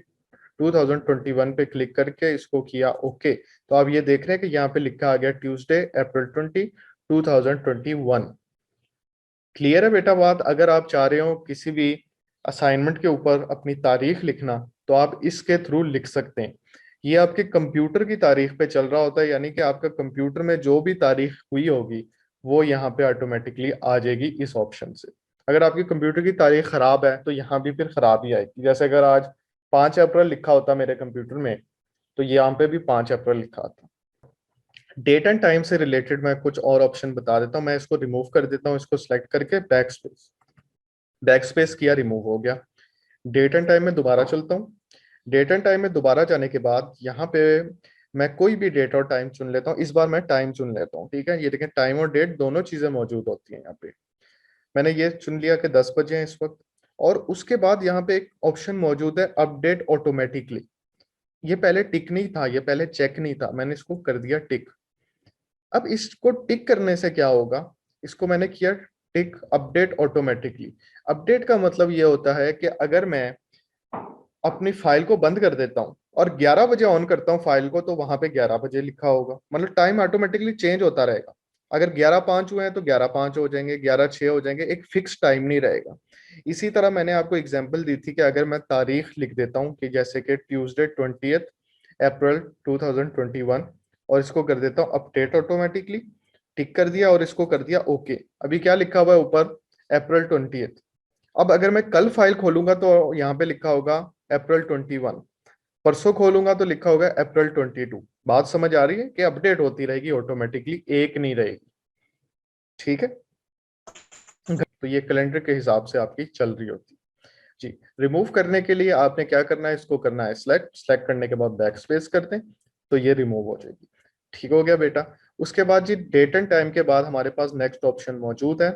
[SPEAKER 1] 2021 पे क्लिक करके इसको किया ओके, तो आप ये देख रहे हैं कि यहाँ पे लिखा आ गया Tuesday April 20 2021। क्लियर है बेटा बात? अगर आप चाह रहे हो किसी भी असाइनमेंट के ऊपर अपनी तारीख लिखना, तो आप इसके थ्रू लिख सकते हैं। ये आपके कंप्यूटर की तारीख पे चल रहा होता है, यानी कि आपका कंप्यूटर में जो भी तारीख हुई होगी वो यहाँ पे ऑटोमेटिकली आ जाएगी इस ऑप्शन से। अगर आपके कंप्यूटर की तारीख खराब है तो यहाँ भी फिर खराब ही आएगी। जैसे अगर आज 5 अप्रैल लिखा होता मेरे कंप्यूटर में, तो यहाँ पे भी 5 अप्रैल लिखा था। डेट एंड टाइम से रिलेटेड मैं कुछ और ऑप्शन बता देता हूँ। मैं इसको रिमूव कर देता हूँ, इसको सिलेक्ट करके बैक स्पेस किया, रिमूव हो गया। डेट एंड टाइम में दोबारा चलता हूँ। डेट एंड टाइम में दोबारा जाने के बाद यहाँ पे मैं कोई भी डेट और टाइम चुन लेता हूँ। इस बार मैं टाइम चुन लेता हूँ। ठीक है, ये देखें टाइम और डेट दोनों चीजें मौजूद होती हैं यहाँ पे। मैंने ये चुन लिया कि 10 बजे हैं इस वक्त। और उसके बाद यहाँ पे एक ऑप्शन मौजूद है अपडेट ऑटोमेटिकली। ये पहले टिक नहीं था, ये पहले चेक नहीं था, मैंने इसको कर दिया टिक। अब इसको टिक करने से क्या होगा, इसको मैंने किया टिक अपडेट ऑटोमेटिकली। अपडेट का मतलब ये होता है कि अगर मैं अपनी फाइल को बंद कर देता हूँ और 11 बजे ऑन करता हूँ फाइल को, तो वहां पे 11 बजे लिखा होगा, मतलब टाइम ऑटोमेटिकली चेंज होता रहेगा। अगर 11:05 हुए हैं तो 11:05 हो जाएंगे, 11:06 हो जाएंगे, एक फिक्स टाइम नहीं रहेगा। इसी तरह मैंने आपको एग्जांपल दी थी कि अगर मैं तारीख लिख देता हूँ कि जैसे कि ट्यूसडे 20 अप्रैल 2021, और इसको कर देता हूँ अपडेट ऑटोमेटिकली, टिक कर दिया और इसको कर दिया ओके। अभी क्या लिखा हुआ है ऊपर? April 20। अब अगर मैं कल फाइल खोलूंगा तो यहाँ पे लिखा होगा April 21। परसों खोलूंगा तो लिखा होगा April 22। बात समझ आ रही है कि अपडेट होती रहेगी ऑटोमेटिकली, एक नहीं रहेगी। ठीक है, तो ये कैलेंडर के हिसाब से आपकी चल रही होती है। जी, रिमूव करने के लिए आपने क्या करना है, इसको करना है सिलेक्ट, सिलेक्ट करने के बाद बैक स्पेस कर दें तो ये रिमूव हो जाएगी। ठीक हो गया बेटा। उसके बाद जी डेट एंड टाइम के बाद हमारे पास नेक्स्ट ऑप्शन मौजूद है,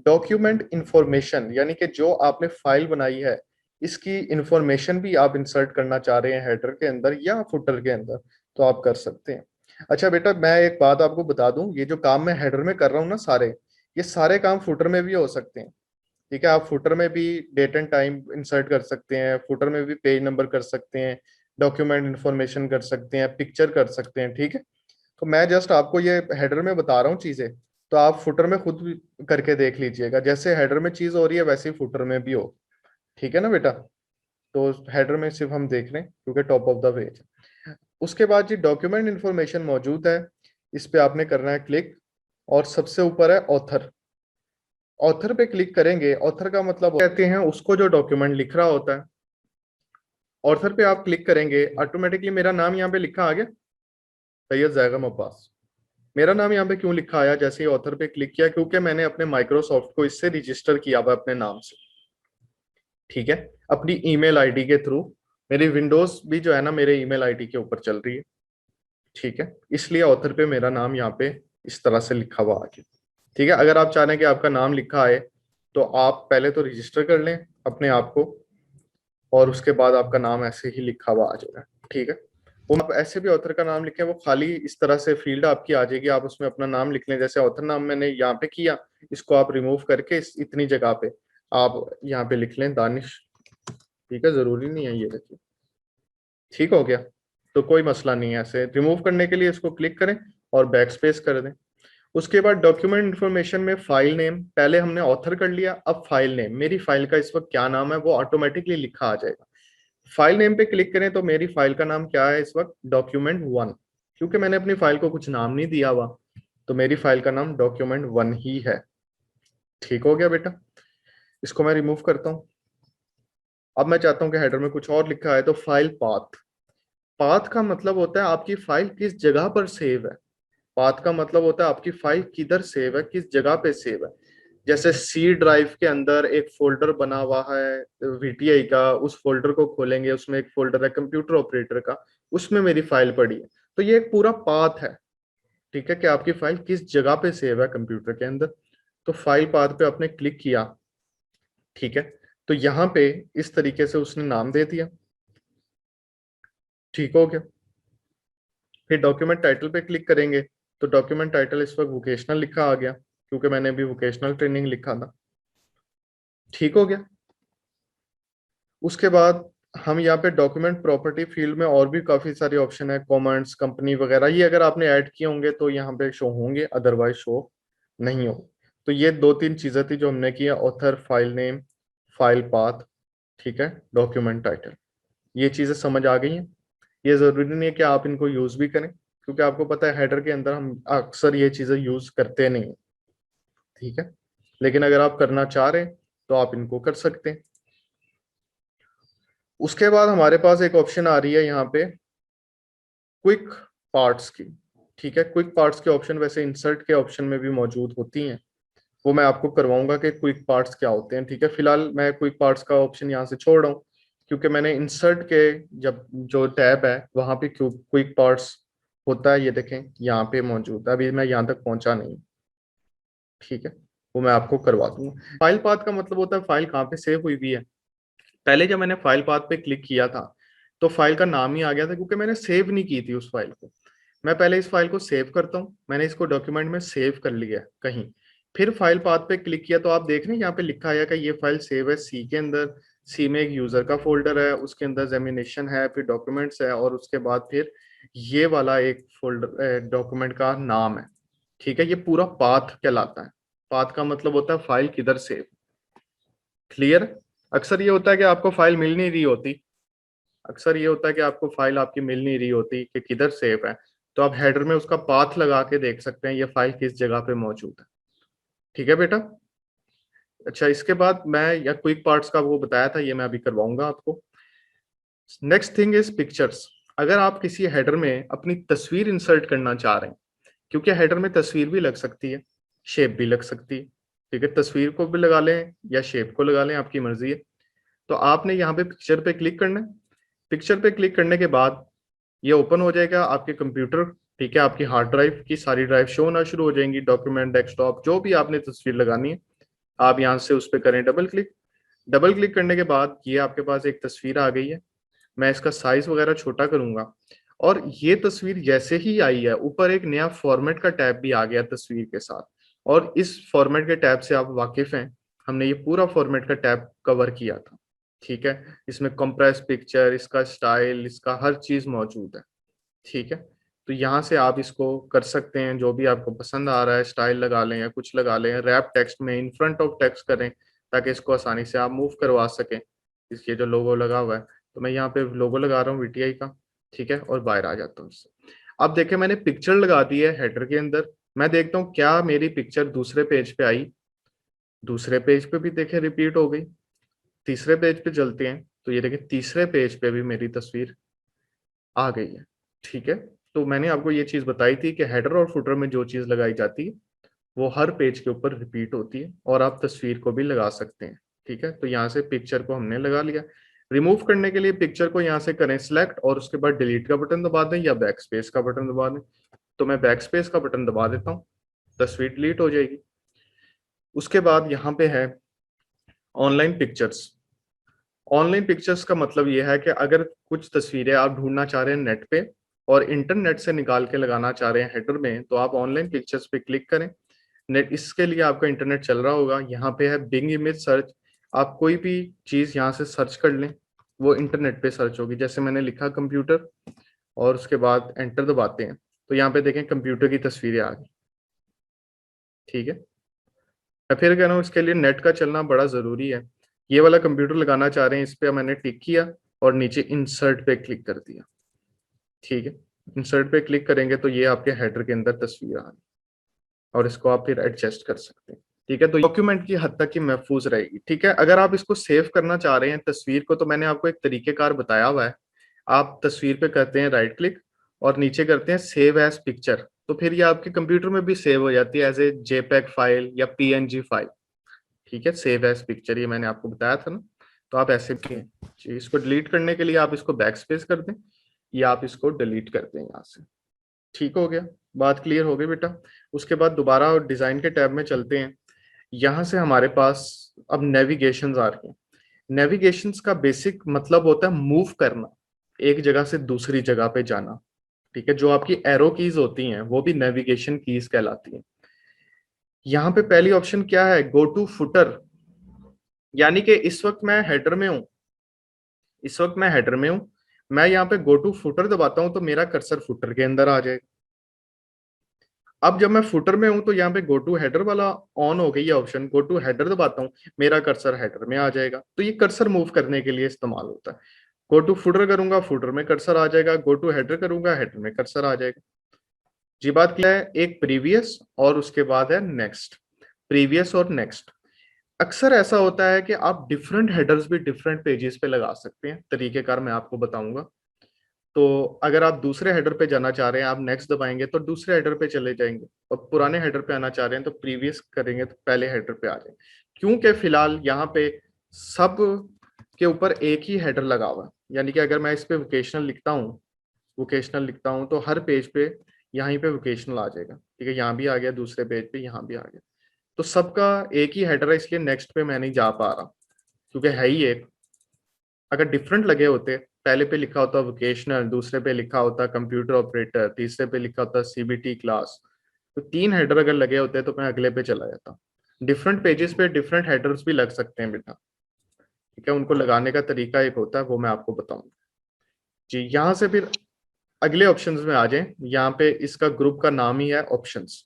[SPEAKER 1] डॉक्यूमेंट इंफॉर्मेशन, यानी कि जो आपने फाइल बनाई है इसकी इंफॉर्मेशन भी आप इंसर्ट करना चाह रहे हैं हेडर के अंदर या फुटर के अंदर, तो आप कर सकते हैं। अच्छा बेटा, मैं एक बात आपको बता दूं, ये जो काम मैं हेडर में कर रहा हूँ ना सारे, ये सारे काम फुटर में भी हो सकते हैं। ठीक है, आप फुटर में भी डेट एंड टाइम इंसर्ट कर सकते हैं, फुटर में भी पेज नंबर कर सकते हैं, डॉक्यूमेंट इंफॉर्मेशन कर सकते हैं, पिक्चर कर सकते हैं। ठीक है, तो मैं जस्ट आपको ये हेडर में बता रहा हूँ चीजें, तो आप फुटर में खुद भी करके देख लीजिएगा, जैसे हेडर में चीज हो रही है वैसे ही फुटर में भी हो। ठीक है ना बेटा? तो हेडर में सिर्फ हम देख रहे हैं क्योंकि टॉप ऑफ द पेज। उसके बाद जी डॉक्यूमेंट इंफॉर्मेशन मौजूद है, इस पे आपने करना है क्लिक, और सबसे ऊपर है ऑथर। ऑथर पे क्लिक करेंगे, ऑथर का मतलब कहते हैं उसको जो डॉक्यूमेंट लिख रहा होता है। ऑथर पे आप क्लिक करेंगे, ऑटोमेटिकली मेरा नाम यहाँ पे लिखा आ गया, सैयद जैगम अब्बास। मेरा नाम यहाँ पे क्यों लिखा आया जैसे ही ऑथर पे क्लिक किया? क्योंकि मैंने अपने माइक्रोसॉफ्ट को इससे रजिस्टर किया हुआ अपने नाम से। ठीक है, अपनी ईमेल आईडी के थ्रू। मेरी विंडोज भी जो है ना मेरे ईमेल आईडी के ऊपर चल रही है। ठीक है, इसलिए ऑथर पे मेरा नाम यहाँ पे इस तरह से लिखा हुआ आ गया। ठीक है, अगर आप चाह रहे हैं कि आपका नाम लिखा आए तो आप पहले तो रजिस्टर कर लें अपने आप को, और उसके बाद आपका नाम ऐसे ही लिखा हुआ आ जाएगा। ठीक है, वो आप ऐसे भी ऑथर का नाम लिखें, वो खाली इस तरह से फील्ड आपकी आ जाएगी, आप उसमें अपना नाम लिख लें। जैसे ऑथर नाम मैंने यहाँ पे किया, इसको आप रिमूव करके इतनी जगह पे आप यहाँ पे लिख लें दानिश। ठीक है, जरूरी नहीं है ये देखिए। ठीक हो गया, तो कोई मसला नहीं है। ऐसे रिमूव करने के लिए इसको क्लिक करें और बैक स्पेस कर दें। उसके बाद डॉक्यूमेंट इंफॉर्मेशन में फाइल नेम, पहले हमने ऑथर कर लिया, अब फाइल नेम, मेरी फाइल का इस वक्त क्या नाम है वो ऑटोमेटिकली लिखा आ जाएगा। फाइल नेम पे क्लिक करें तो मेरी फाइल का नाम क्या है इस वक्त? Document 1। क्योंकि मैंने अपनी फाइल को कुछ नाम नहीं दिया हुआ, तो मेरी फाइल का नाम Document 1 ही है। ठीक हो गया बेटा, इसको मैं रिमूव करता हूं। अब मैं चाहता हूं कि हेडर में कुछ और लिखा है, तो फाइल पाथ। पाथ का मतलब होता है आपकी फाइल किस जगह पर सेव है। पाथ का मतलब होता है आपकी फाइल किधर सेव है, किस जगह पे सेव है। जैसे सी ड्राइव के अंदर एक फोल्डर बना हुआ है वीटीआई का, उस फोल्डर को खोलेंगे, उसमें एक फोल्डर है कंप्यूटर ऑपरेटर का, उसमें मेरी फाइल पड़ी है। तो ये एक पूरा पाथ है। ठीक है, कि आपकी फाइल किस जगह पे सेव है कंप्यूटर के अंदर। तो फाइल पाथ पे आपने क्लिक किया। ठीक है, तो यहाँ पे इस तरीके से उसने नाम दे दिया। ठीक हो गया। फिर डॉक्यूमेंट टाइटल पे क्लिक करेंगे, तो डॉक्यूमेंट टाइटल इस वक्त वोकेशनल लिखा आ गया, क्योंकि मैंने अभी वोकेशनल ट्रेनिंग लिखा था। ठीक हो गया। उसके बाद हम यहाँ पे डॉक्यूमेंट प्रॉपर्टी फील्ड में और भी काफी सारे ऑप्शन है, कमेंट्स, कंपनी वगैरह, ये अगर आपने ऐड किए होंगे तो यहाँ पे शो होंगे, अदरवाइज शो नहीं हो। तो ये दो तीन चीजें थी जो हमने की है, author, file name, file path, ठीक है, डॉक्यूमेंट टाइटल। ये चीजें समझ आ गई हैं। ये जरूरी नहीं है कि आप इनको यूज भी करें, क्योंकि आपको पता है हेडर के अंदर हम अक्सर ये चीजें यूज करते नहीं। ठीक है, लेकिन अगर आप करना चाह रहे हैं तो आप इनको कर सकते हैं। उसके बाद हमारे पास एक ऑप्शन आ रही है यहाँ पे क्विक पार्ट्स की। ठीक है, क्विक पार्ट्स के ऑप्शन वैसे इंसर्ट के ऑप्शन में भी मौजूद होती हैं, वो मैं आपको करवाऊंगा कि क्विक पार्ट्स क्या होते हैं। ठीक है, फिलहाल मैं क्विक पार्ट्स का ऑप्शन यहाँ से छोड़ रहा हूँ, क्योंकि मैंने इंसर्ट के जब जो टैब है वहां पे क्विक पार्ट्स होता है, ये देखें यहाँ पे मौजूद है, अभी मैं यहाँ तक पहुंचा नहीं। ठीक है, वो मैं आपको करवा दूंगा। फाइल पाथ का मतलब होता है फाइल कहाँ पे सेव हुई भी है। पहले जब मैंने फाइल पाथ पे क्लिक किया था तो फाइल का नाम ही आ गया था, क्योंकि मैंने सेव नहीं की थी उस फाइल को। मैं पहले इस फाइल को सेव करता हूँ, मैंने इसको डॉक्यूमेंट में सेव कर लिया है कहीं, फिर फाइल पाथ पे क्लिक किया तो आप देख रहे हैं यहाँ पे लिखा है कि ये फाइल सेव है सी के अंदर। सी में एक यूजर का फोल्डर है, उसके अंदर जेमिनेशन है, फिर डॉक्यूमेंट्स है, और उसके बाद फिर ये वाला एक फोल्डर डॉक्यूमेंट का नाम है। ठीक है, ये पूरा पाथ कहलाता है। पाथ का मतलब होता है फाइल किधर सेव। क्लियर। अक्सर ये होता है कि आपको फाइल मिल नहीं रही होती, अक्सर ये होता है कि आपको फाइल आपकी मिल नहीं रही होती कि किधर सेव है, तो आप हेडर में उसका पाथ लगा के देख सकते हैं ये फाइल किस जगह पे मौजूद है। ठीक है बेटा। अच्छा, इसके बाद मैं या क्विक पार्ट्स का वो बताया था, ये मैं अभी करवाऊंगा आपको। Next thing is pictures. अगर आप किसी हेडर में अपनी तस्वीर इंसर्ट करना चाह रहे हैं, क्योंकि हेडर में तस्वीर भी लग सकती है, शेप भी लग सकती है। ठीक है, तस्वीर को भी लगा लें या शेप को लगा लें, आपकी मर्जी है। तो आपने यहाँ पे पिक्चर पे क्लिक करना है। पिक्चर पे क्लिक करने के बाद ये ओपन हो जाएगा आपके कंप्यूटर। ठीक है, आपकी हार्ड ड्राइव की सारी ड्राइव शो होना शुरू हो जाएंगी, डॉक्यूमेंट, डेस्कटॉप, जो भी आपने तस्वीर लगानी है। आप यहाँ से उस पर करें डबल क्लिक। डबल क्लिक करने के बाद ये आपके पास एक तस्वीर आ गई है। मैं इसका साइज वगैरह छोटा करूंगा। और ये तस्वीर जैसे ही आई है, ऊपर एक नया फॉर्मेट का टैब भी आ गया तस्वीर के साथ। और इस फॉर्मेट के टैब से आप वाकिफ हैं, हमने ये पूरा फॉर्मेट का टैब कवर किया था। ठीक है, इसमें कंप्रेस पिक्चर, इसका स्टाइल, इसका हर चीज मौजूद है। ठीक है, तो यहाँ से आप इसको कर सकते हैं, जो भी आपको पसंद आ रहा है, स्टाइल लगा लें या कुछ लगा लें, रैप टेक्स्ट में इन फ्रंट ऑफ टेक्स्ट करें ताकि इसको आसानी से आप मूव करवा सकें। इसके जो लोगो लगा हुआ है, तो मैं यहाँ पे लोगो लगा रहा हूँ वीटीआई का। ठीक है, और बाहर आ जाता हूँ इससे। अब देखें, मैंने पिक्चर लगा दी है हेडर के अंदर। मैं देखता हूँ क्या मेरी पिक्चर दूसरे पेज पे आई। दूसरे पेज पे भी देखें रिपीट हो गई। तीसरे पेज पे चलते हैं तो ये देखिए तीसरे पेज पे भी मेरी तस्वीर आ गई है। ठीक है, तो मैंने आपको ये चीज बताई थी कि हेडर और फुटर में जो चीज लगाई जाती है वो हर पेज के ऊपर रिपीट होती है, और आप तस्वीर को भी लगा सकते हैं। ठीक है, तो यहाँ से पिक्चर को हमने लगा लिया। रिमूव करने के लिए पिक्चर को यहाँ से करें सिलेक्ट, और उसके बाद डिलीट का बटन दबा दें या बैक स्पेस का बटन दबा दें। तो मैं बैक स्पेस का बटन दबा देता हूँ, तस्वीर डिलीट हो जाएगी। उसके बाद यहाँ पे है ऑनलाइन पिक्चर्स। ऑनलाइन पिक्चर्स का मतलब ये है कि अगर कुछ तस्वीरें आप ढूंढना चाह रहे हैं नेट पे और इंटरनेट से निकाल के लगाना चाह रहे हैं हेडर में, तो आप ऑनलाइन पिक्चर्स पे क्लिक करें। नेट, इसके लिए आपका इंटरनेट चल रहा होगा। यहाँ पे है बिंग इमेज सर्च। आप कोई भी चीज यहाँ से सर्च कर लें, वो इंटरनेट पे सर्च होगी। जैसे मैंने लिखा कंप्यूटर और उसके बाद एंटर दबाते हैं, तो यहाँ पे देखें कंप्यूटर की तस्वीरें आ गई। ठीक है, मैं फिर कह रहा हूँ इसके लिए नेट का चलना बड़ा जरूरी है। ये वाला कंप्यूटर लगाना चाह रहे हैं, इस पे मैंने टिक किया और नीचे इंसर्ट पे क्लिक कर दिया। ठीक है, इंसर्ट पे क्लिक करेंगे तो ये आपके हेडर के अंदर तस्वीर आ गई, और इसको आप फिर एडजस्ट कर सकते हैं। ठीक है, तो डॉक्यूमेंट की हद तक ही महफूज रहेगी। ठीक है, अगर आप इसको सेव करना चाह रहे हैं तस्वीर को, तो मैंने आपको एक तरीकेकार बताया हुआ है। आप तस्वीर पे करते हैं राइट क्लिक और नीचे करते हैं सेव एज पिक्चर, तो फिर ये आपके कंप्यूटर में भी सेव हो जाती है एज ए जेपैग फाइल या पीएनजी फाइल। ठीक है, सेव एज पिक्चर ये मैंने आपको बताया था ना। तो आप ऐसे भी जी, इसको डिलीट करने के लिए आप इसको बैक स्पेस कर दें या आप इसको डिलीट कर दें यहाँ से। ठीक हो गया, बात क्लियर हो गई बेटा। उसके बाद दोबारा डिजाइन के टैब में चलते हैं। यहाँ से हमारे पास अब नेविगेशन आ रही है। नेविगेशंस का बेसिक मतलब होता है मूव करना, एक जगह से दूसरी जगह पे जाना। ठीक है, जो आपकी एरो कीज होती हैं वो भी नेविगेशन कीज कहलाती हैं। यहाँ पे पहली ऑप्शन क्या है, गो टू फुटर। यानी कि इस वक्त मैं हेडर में हूं, इस वक्त मैं हेडर में हूं, मैं यहाँ पे गो टू फुटर दबाता हूं तो मेरा कर्सर फुटर के अंदर आ जाएगा। अब जब मैं फुटर में हूं तो यहाँ पे गो टू हेडर वाला ऑन हो गई है ऑप्शन, गो टू हेडर दबाता हूँ, मेरा कर्सर हेडर में आ जाएगा। तो ये कर्सर मूव करने के लिए इस्तेमाल होता है। गो टू फुटर करूंगा, फुटर में कर्सर आ जाएगा, गो टू हेडर करूंगा, हेडर में कर्सर आ जाएगा। जी बात क्या है, एक प्रीवियस और उसके बाद है नेक्स्ट। प्रीवियस और नेक्स्ट। अक्सर ऐसा होता है कि आप डिफरेंट हेडर्स भी डिफरेंट पेजेस पे लगा सकते हैं, तरीकेकार मैं आपको बताऊंगा। तो अगर आप दूसरे हेडर पे जाना चाह रहे हैं, आप नेक्स्ट दबाएंगे तो दूसरे हेडर पे चले जाएंगे, और पुराने हेडर पे आना चाह रहे हैं तो प्रीवियस करेंगे तो पहले हेडर पे आ जाएंगे। क्योंकि फिलहाल यहाँ पे सब के ऊपर एक ही हेडर लगा हुआ है। यानी कि अगर मैं इस पे वोकेशनल लिखता हूँ, वोकेशनल लिखता हूँ तो हर पेज पे यहीं पे वोकेशनल आ जाएगा। ठीक है, यहाँ भी आ गया, दूसरे पेज पे यहाँ भी आ गया। तो सबका एक ही हेडर है, इसलिए नेक्स्ट पे मैं नहीं जा पा रहा, क्योंकि है ही एक। अगर डिफरेंट लगे होते, पहले पे लिखा होता वोकेशनल, दूसरे पे लिखा होता कंप्यूटर ऑपरेटर, तीसरे पे लिखा होता सीबीटी क्लास, तो तीन हेडर अगर लगे होते तो मैं अगले पे चला जाता। डिफरेंट पेजेस पे डिफरेंट हेडर्स भी लग सकते हैं बेटा, ठीक है। उनको लगाने का तरीका एक होता है, वो मैं आपको बताऊंगा जी। यहाँ से फिर अगले ऑप्शंस में आ जाएं। यहाँ पे इसका ग्रुप का नाम ही है ऑप्शंस,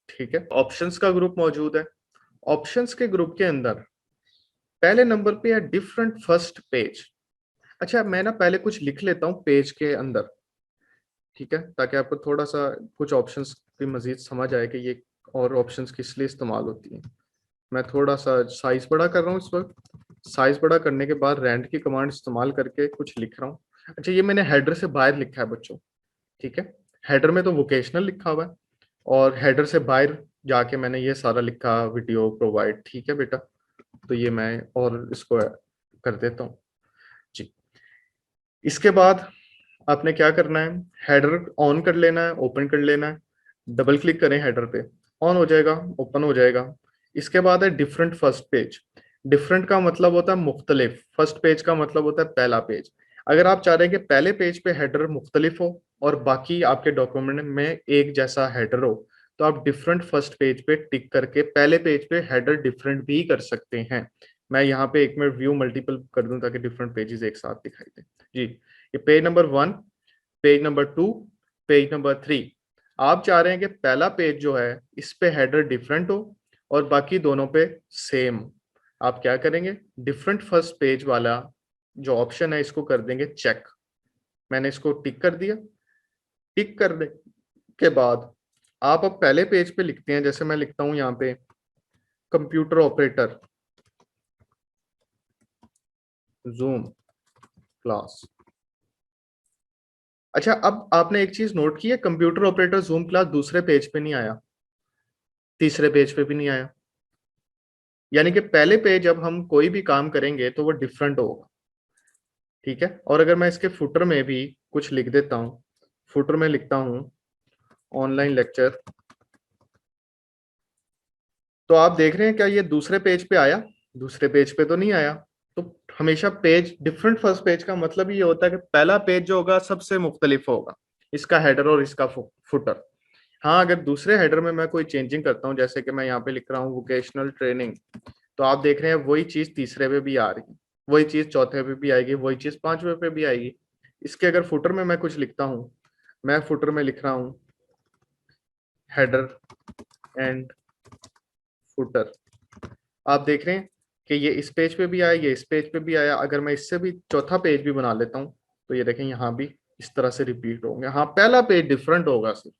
[SPEAKER 1] ठीक है। ऑप्शंस का ग्रुप मौजूद है। ऑप्शंस के ग्रुप के अंदर पहले नंबर पे है डिफरेंट फर्स्ट पेज। अच्छा, मैं ना पहले कुछ लिख लेता हूँ पेज के अंदर, ठीक है, ताकि आपको थोड़ा सा कुछ ऑप्शंस की मजीद समझ आए कि ये और ऑप्शंस किस लिए इस्तेमाल होती हैं। मैं थोड़ा सा साइज बड़ा कर रहा हूँ इस वक्त। साइज बड़ा करने के बाद रैंड की कमांड इस्तेमाल करके कुछ लिख रहा हूँ। अच्छा, ये मैंने हेडर से बाहर लिखा है बच्चों, ठीक है। हेडर में तो वोकेशनल लिखा हुआ है, और हेडर से बाहर जाके मैंने ये सारा लिखा वीडियो प्रोवाइड, ठीक है बेटा। तो ये मैं और इसको कर देता हूँ जी। इसके बाद आपने क्या करना है, हेडर ऑन कर लेना है, ओपन कर लेना है। डबल क्लिक करें हेडर पे, ऑन हो जाएगा, ओपन हो जाएगा। इसके बाद है डिफरेंट फर्स्ट पेज। डिफरेंट का मतलब होता है मुख्तलिफ, फर्स्ट पेज का मतलब होता है पहला पेज। अगर आप चाह रहे हैं कि पहले पेज पे हेडर मुख्तलिफ हो और बाकी आपके डॉक्यूमेंट में एक जैसा हेडर हो, तो आप डिफरेंट फर्स्ट पेज पे टिक करके पहले पेज पे हेडर डिफरेंट भी कर सकते हैं। मैं यहाँ पे एक मिनट व्यू मल्टीपल कर दूं ताकि डिफरेंट पेजेस एक साथ दिखाई दे जी। ये page number 1, page number 2, page number 3। आप चाह रहे हैं कि पहला पेज जो है इस पे हेडर डिफरेंट हो और बाकी दोनों पे सेम। आप क्या करेंगे, डिफरेंट फर्स्ट पेज वाला जो ऑप्शन है इसको कर देंगे चेक। मैंने इसको टिक कर दिया। टिक करने के बाद आप अब पहले पेज पे लिखते हैं, जैसे मैं लिखता हूं यहाँ पे कंप्यूटर ऑपरेटर जूम क्लास। अच्छा, अब आपने एक चीज नोट की है, कंप्यूटर ऑपरेटर जूम क्लास दूसरे पेज पे नहीं आया, तीसरे पेज पे भी नहीं आया। यानी कि पहले पेज जब हम कोई भी काम करेंगे तो वो डिफरेंट होगा, ठीक है। और अगर मैं इसके फुटर में भी कुछ लिख देता हूँ, फुटर में लिखता हूँ ऑनलाइन लेक्चर, तो आप देख रहे हैं क्या ये दूसरे पेज पे आया? दूसरे पेज पे तो नहीं आया। तो हमेशा पेज डिफरेंट फर्स्ट पेज का मतलब ये होता है कि पहला पेज जो होगा सबसे मुख्तलिफ होगा, इसका हेडर और इसका फुटर। हाँ, अगर दूसरे हेडर में मैं कोई चेंजिंग करता हूँ, जैसे कि मैं यहाँ पे लिख रहा हूँ वोकेशनल ट्रेनिंग, तो आप देख रहे हैं वही चीज तीसरे पे भी आ रही है, वही चीज चौथे पे भी आएगी, वही चीज पांचवे पे भी आएगी। इसके अगर फुटर में मैं कुछ लिखता हूँ, मैं फुटर में लिख रहा हूँ हेडर एंड फुटर, आप देख रहे हैं कि ये इस पेज पे भी आया, ये इस पेज पे भी आया। अगर मैं इससे भी चौथा पेज भी बना लेता हूँ, तो ये देखें यहाँ भी इस तरह से रिपीट होंगे। हाँ, पहला पेज डिफरेंट होगा सिर्फ,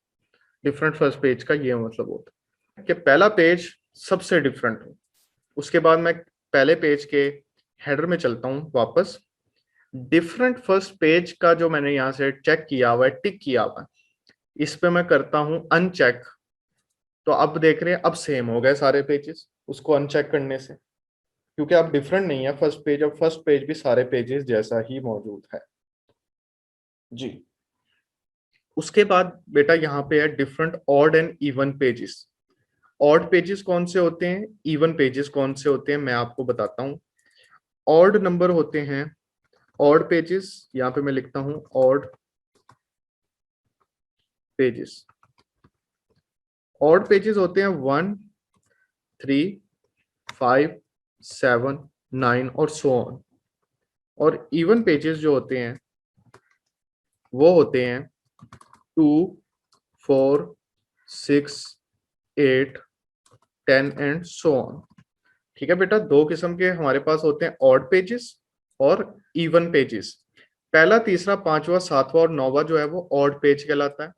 [SPEAKER 1] डिफरेंट फर्स्ट पेज का ये मतलब होता है कि पहला पेज सबसे डिफरेंट हो। उसके बाद मैं पहले पेज के हेडर में चलता हूँ वापस। डिफरेंट फर्स्ट पेज का जो मैंने यहाँ से चेक किया हुआ है, टिक किया हुआ है, इस पे मैं करता हूँ अनचेक। तो अब देख रहे हैं अब सेम हो गए सारे पेजेस उसको अनचेक करने से, क्योंकि अब डिफरेंट नहीं है फर्स्ट पेज, अब फर्स्ट पेज भी सारे पेजेस जैसा ही मौजूद है जी। उसके बाद बेटा यहाँ पे है different odd and even pages. Odd pages कौन से होते हैं, इवन पेजेस कौन से होते हैं, मैं आपको बताता हूँ। ऑड नंबर होते हैं ऑड पेजेस, यहाँ पे मैं लिखता हूँ ऑड पेजेस। ऑड पेजेस होते हैं 1, 3, 5, 7, 9 और सो ऑन। और इवन पेजेस जो होते हैं वो होते हैं 2, 4, 6, 8, 10 एंड सो ऑन। ठीक है बेटा, दो किस्म के हमारे पास होते हैं ऑड पेजेस और इवन पेजेस। पहला, तीसरा, पांचवा, सातवां और नौवां जो है वो ऑड पेज कहलाता है।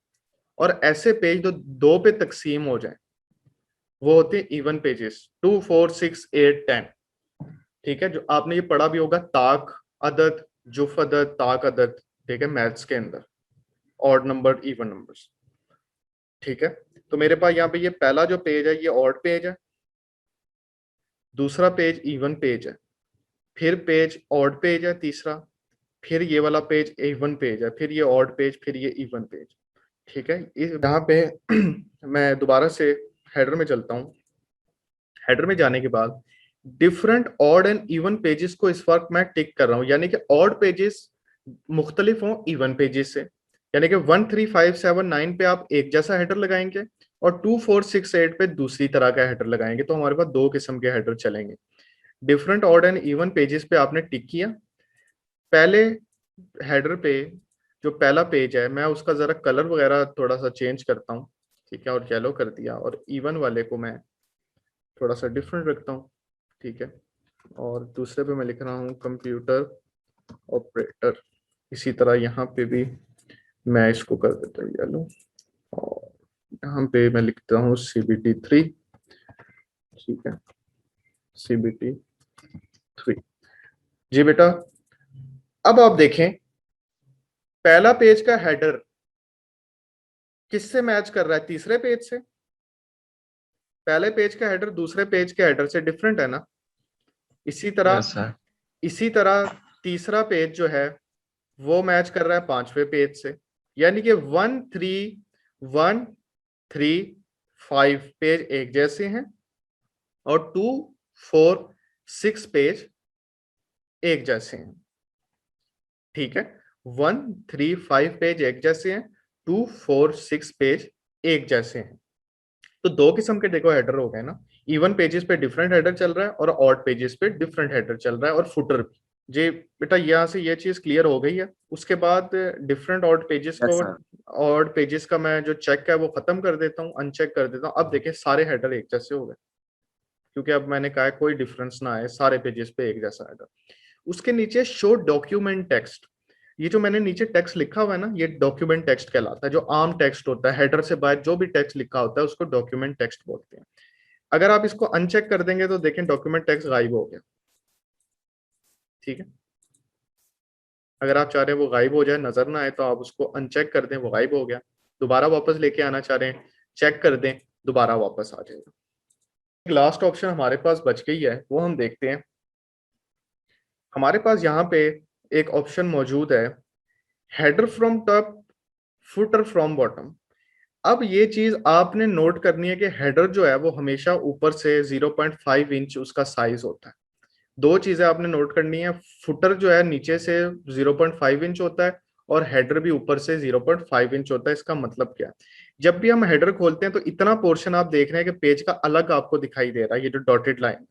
[SPEAKER 1] और ऐसे पेज जो दो पे तकसीम हो जाए वो होते हैं इवन पेजेस, 2, 4, 6, 8, 10। ठीक है, जो आपने ये पढ़ा भी होगा, ताक अदद, जुफ अदद, ताक अदद, ठीक है, मैथ्स के अंदर ऑड नंबर इवन नंबर्स। ठीक है, तो मेरे पास यहाँ पे ये पहला जो पेज है ये ऑड पेज है, दूसरा पेज इवन पेज है, फिर पेज ऑड पेज है तीसरा, फिर ये वाला पेज इवन पेज है, फिर ये ऑड पेज, फिर ये इवन पेज। ठीक है, इस यहाँ पे मैं दोबारा से हेडर में चलता हूँ। हेडर में जाने के बाद different odd and even pages को इस वक्त मैं टिक कर रहा हूँ, यानी कि ऑड पेजेस मुख्तलिफ हों इवन पेजेस से। यानी कि 1, 3, 5, 7, 9 पे आप एक जैसा हेडर लगाएंगे, और 2468 पे दूसरी तरह का हेडर लगाएंगे। तो हमारे पास दो किस्म के हेडर चलेंगे। Different odd and even pages पे आपने टिक किया। पहले हेडर पे जो पहला पेज है मैं उसका जरा कलर वगैरह थोड़ा सा चेंज करता हूँ, ठीक है, और येलो कर दिया, और इवन वाले को मैं थोड़ा सा डिफरेंट रखता हूँ, ठीक है, और दूसरे पे मैं लिख रहा हूँ कंप्यूटर ऑपरेटर। इसी तरह यहाँ पे भी मैं इसको कर देता हूँ येलो, और यहाँ पे मैं लिखता हूँ CBT3, ठीक है, CBT3। जी बेटा, अब आप देखें पहला पेज का हेडर किससे मैच कर रहा है? तीसरे पेज से। पहले पेज का हेडर दूसरे पेज के हेडर से डिफरेंट है ना। इसी तरह
[SPEAKER 2] यस सर।
[SPEAKER 1] इसी तरह तीसरा पेज जो है वो मैच कर रहा है पांचवें पेज से। यानी कि 1 3 1 3 5 पेज एक जैसे हैं, और 2 4 6 पेज एक जैसे हैं, ठीक है। 1 3 5 पेज एक जैसे हैं, 2 4 6 पेज एक जैसे हैं। तो दो किस्म के देखो हेडर हो गए ना। इवन पेजेस पे डिफरेंट हेडर चल रहा है और ऑड पेजेस पे डिफरेंट हेडर चल रहा है, और फुटर भी। जी बेटा, यहाँ से ये चीज क्लियर हो गई है। उसके बाद डिफरेंट ऑड पेजेस
[SPEAKER 2] यस
[SPEAKER 1] को,
[SPEAKER 2] सर।
[SPEAKER 1] ऑड पेजेस का मैं जो चेक है वो खत्म कर देता हूँ, अनचेक कर देता हूँ। अब देखिए सारे हेडर एक जैसे हो गए, क्योंकि अब मैंने कहा कोई डिफरेंस ना आए, सारे पेजेस पे एक जैसा हेडर। उसके नीचे शो डॉक्यूमेंट टेक्स्ट, ये जो मैंने नीचे टेक्स्ट लिखा हुआ है ना, ये डॉक्यूमेंट टेक्स्ट कहलाता है। जो आम टेक्स्ट होता है, हेडर से बाहर जो भी टेक्स्ट लिखा होता है उसको डॉक्यूमेंट टेक्स्ट बोलते हैं। अगर आप इसको अनचेक कर देंगे तो देखें डॉक्यूमेंट टेक्स्ट गायब हो गया, ठीक है। अगर आप चाह रहे हैं वो गायब हो जाए, नजर ना आए, तो आप उसको अनचेक कर दें, वो गायब हो गया। दोबारा वापस लेके आना चाह रहे हैं, चेक कर दें, दोबारा वापस आ जाएगा। लास्ट ऑप्शन हमारे पास बच गई है, वो हम देखते हैं। हमारे पास यहाँ पे एक ऑप्शन मौजूद है, header from top, footer from bottom. अब ये चीज आपने नोट करनी है कि हेडर जो है वो हमेशा ऊपर से 0.5 इंच उसका साइज होता है। दो चीजें आपने नोट करनी है, फुटर जो है नीचे से 0.5 इंच होता है, और हेडर भी ऊपर से 0.5 इंच होता है। इसका मतलब क्या है? जब भी हम हेडर खोलते हैं तो इतना पोर्शन आप देख रहे हैं कि पेज का अलग आपको दिखाई दे रहा है, ये जो डॉटेड लाइन,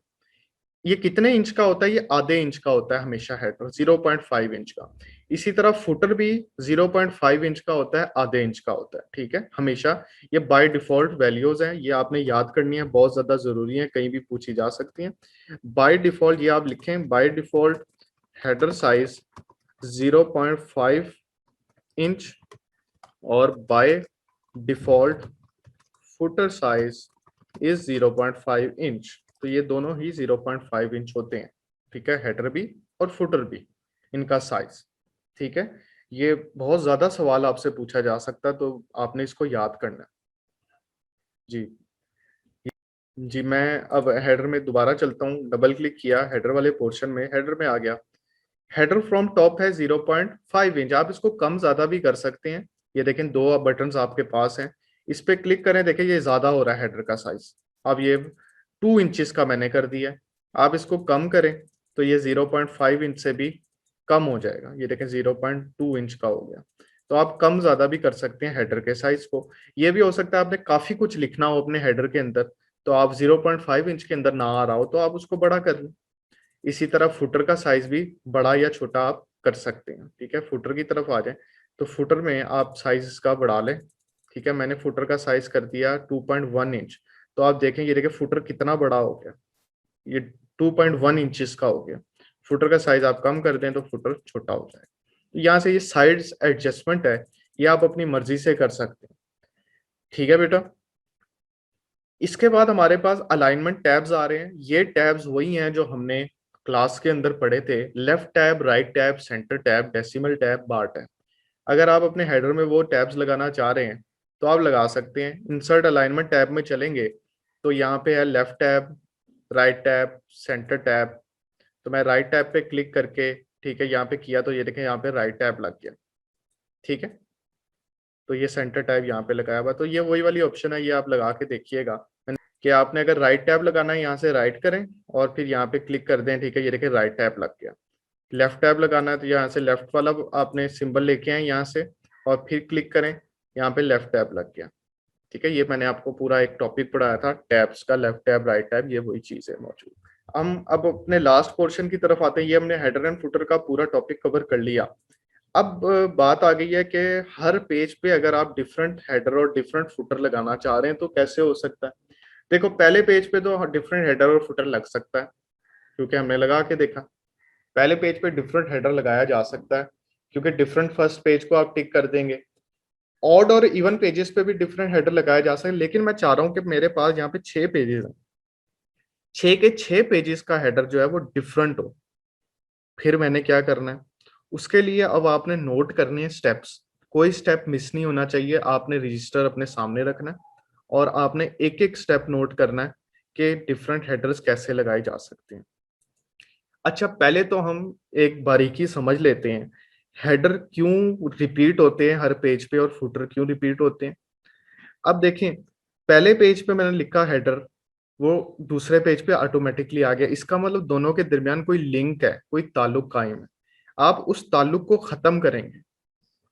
[SPEAKER 1] ये कितने इंच का होता है? ये आधे इंच का होता है हमेशा हेडर, 0.5 इंच का। इसी तरह फुटर भी 0.5 इंच का होता है, आधे इंच का होता है, ठीक है, हमेशा। ये बाय डिफॉल्ट वैल्यूज हैं, ये आपने याद करनी है, बहुत ज्यादा जरूरी है, कहीं भी पूछी जा सकती है। बाय डिफॉल्ट ये आप लिखें, by default header size 0.5 inch, और by default footer size is 0.5 inch. तो ये दोनों ही 0.5 इंच होते हैं, ठीक है, हेडर भी और फुटर भी, इनका साइज, ठीक है। ये बहुत ज्यादा सवाल आपसे पूछा जा सकता है, तो आपने इसको याद करना है। जी जी, मैं अब हेडर में दोबारा चलता हूँ, डबल क्लिक किया हेडर वाले पोर्शन में, हेडर में आ गया। हेडर फ्रॉम टॉप है 0.5 इंच, आप इसको कम ज्यादा भी कर सकते हैं। ये देखें दो बटन्स आपके पास हैं, इस पे क्लिक करें, देखिए ये ज्यादा हो रहा है हेडर का साइज। अब ये 2 इंचेस का मैंने कर दिया। आप इसको कम करें तो ये 0.5 इंच से भी कम हो जाएगा, ये देखें 0.2 इंच का हो गया। तो आप कम ज्यादा भी कर सकते हैं हेडर के साइज को। ये भी हो सकता है आपने काफी कुछ लिखना हो अपने हेडर के अंदर, तो आप 0.5 इंच के अंदर ना आ रहा हो तो आप उसको बड़ा कर लें। इसी तरह फुटर का साइज भी बड़ा या छोटा आप कर सकते हैं, ठीक है। फुटर की तरफ आ जाए तो फुटर में आप साइज इसका बढ़ा लें, ठीक है। मैंने फुटर का साइज कर दिया 2.1 इंच। तो आप देखें, ये देखिए फुटर कितना बड़ा हो गया, ये 2.1 इंचेस का हो गया। फुटर का साइज आप कम कर दें तो फुटर छोटा हो जाए। तो यहाँ से ये साइड एडजस्टमेंट है, ये आप अपनी मर्जी से कर सकते हैं, ठीक है बेटा। इसके बाद हमारे पास अलाइनमेंट टैब्स आ रहे हैं। ये टैब्स वही हैं जो हमने क्लास के अंदर पढ़े थे, left tab, right tab, centre tab, decimal tab, bar tab. अगर आप अपने हेडर में वो टैब्स लगाना चाह रहे हैं तो आप लगा सकते हैं। इंसर्ट अलाइनमेंट टैब में चलेंगे तो यहाँ पे है left tab, right tab, centre tab. तो मैं राइट टैब पे क्लिक करके, ठीक है, यहाँ पे किया तो ये देखें यहाँ पे राइट टैब लग गया, ठीक है। तो ये सेंटर टैब यहाँ पे लगाया हुआ, तो ये वही वाली ऑप्शन है, ये आप लगा के देखिएगा कि आपने अगर राइट टैब लगाना है यहाँ से राइट करें और फिर यहाँ पे क्लिक कर दें, ठीक है, ये देखिए राइट टैब लग गया। लेफ्ट टैब लगाना है तो यहाँ से लेफ्ट वाला आपने सिंबल लेके आए यहाँ से, और फिर क्लिक करें, यहाँ पे लेफ्ट टैब लग गया। ठीक है, ये मैंने आपको पूरा एक टॉपिक पढ़ाया था टैब्स का, लेफ्ट टैब राइट टैब, ये वही चीज है मौजूद। हम अब अपने लास्ट पोर्शन की तरफ आते हैं। ये हमने हेडर एंड फुटर का पूरा टॉपिक कवर कर लिया। अब बात आ गई है कि हर पेज पे अगर आप डिफरेंट हेडर और डिफरेंट फुटर लगाना चाह रहे हैं तो कैसे हो सकता है। देखो, पहले पेज पे तो डिफरेंट हेडर और फुटर लग सकता है, क्योंकि हमने लगा के देखा। पहले पेज पे डिफरेंट हेडर लगाया जा सकता है, क्योंकि डिफरेंट फर्स्ट पेज को आप टिक कर देंगे। ऑड और इवन पेजेस पे भी डिफरेंट हेडर लगाया जा सकता है, लेकिन मैं चाह रहा हूं कि मेरे पास यहाँ पे 6 पेजेस हैं, 6 के 6 पेजेस का हेडर जो है वो डिफरेंट हो। फिर मैंने क्या करना है, उसके लिए अब आपने नोट करने हैं स्टेप्स। कोई स्टेप मिस नहीं होना चाहिए, आपने रजिस्टर अपने सामने रखना है और आपने एक एक स्टेप नोट करना है कि डिफरेंट हेडर्स कैसे लगाए जा सकते हैं। अच्छा, पहले तो हम एक बारीकी समझ लेते हैं, हेडर क्यों रिपीट होते हैं हर पेज पे और फुटर क्यों रिपीट होते हैं। अब देखें, पहले पेज पे मैंने लिखा हेडर, वो दूसरे पेज पे ऑटोमेटिकली आ गया। इसका मतलब दोनों के दरमियान कोई लिंक है, कोई ताल्लुक कायम है। आप उस ताल्लुक को खत्म करेंगे,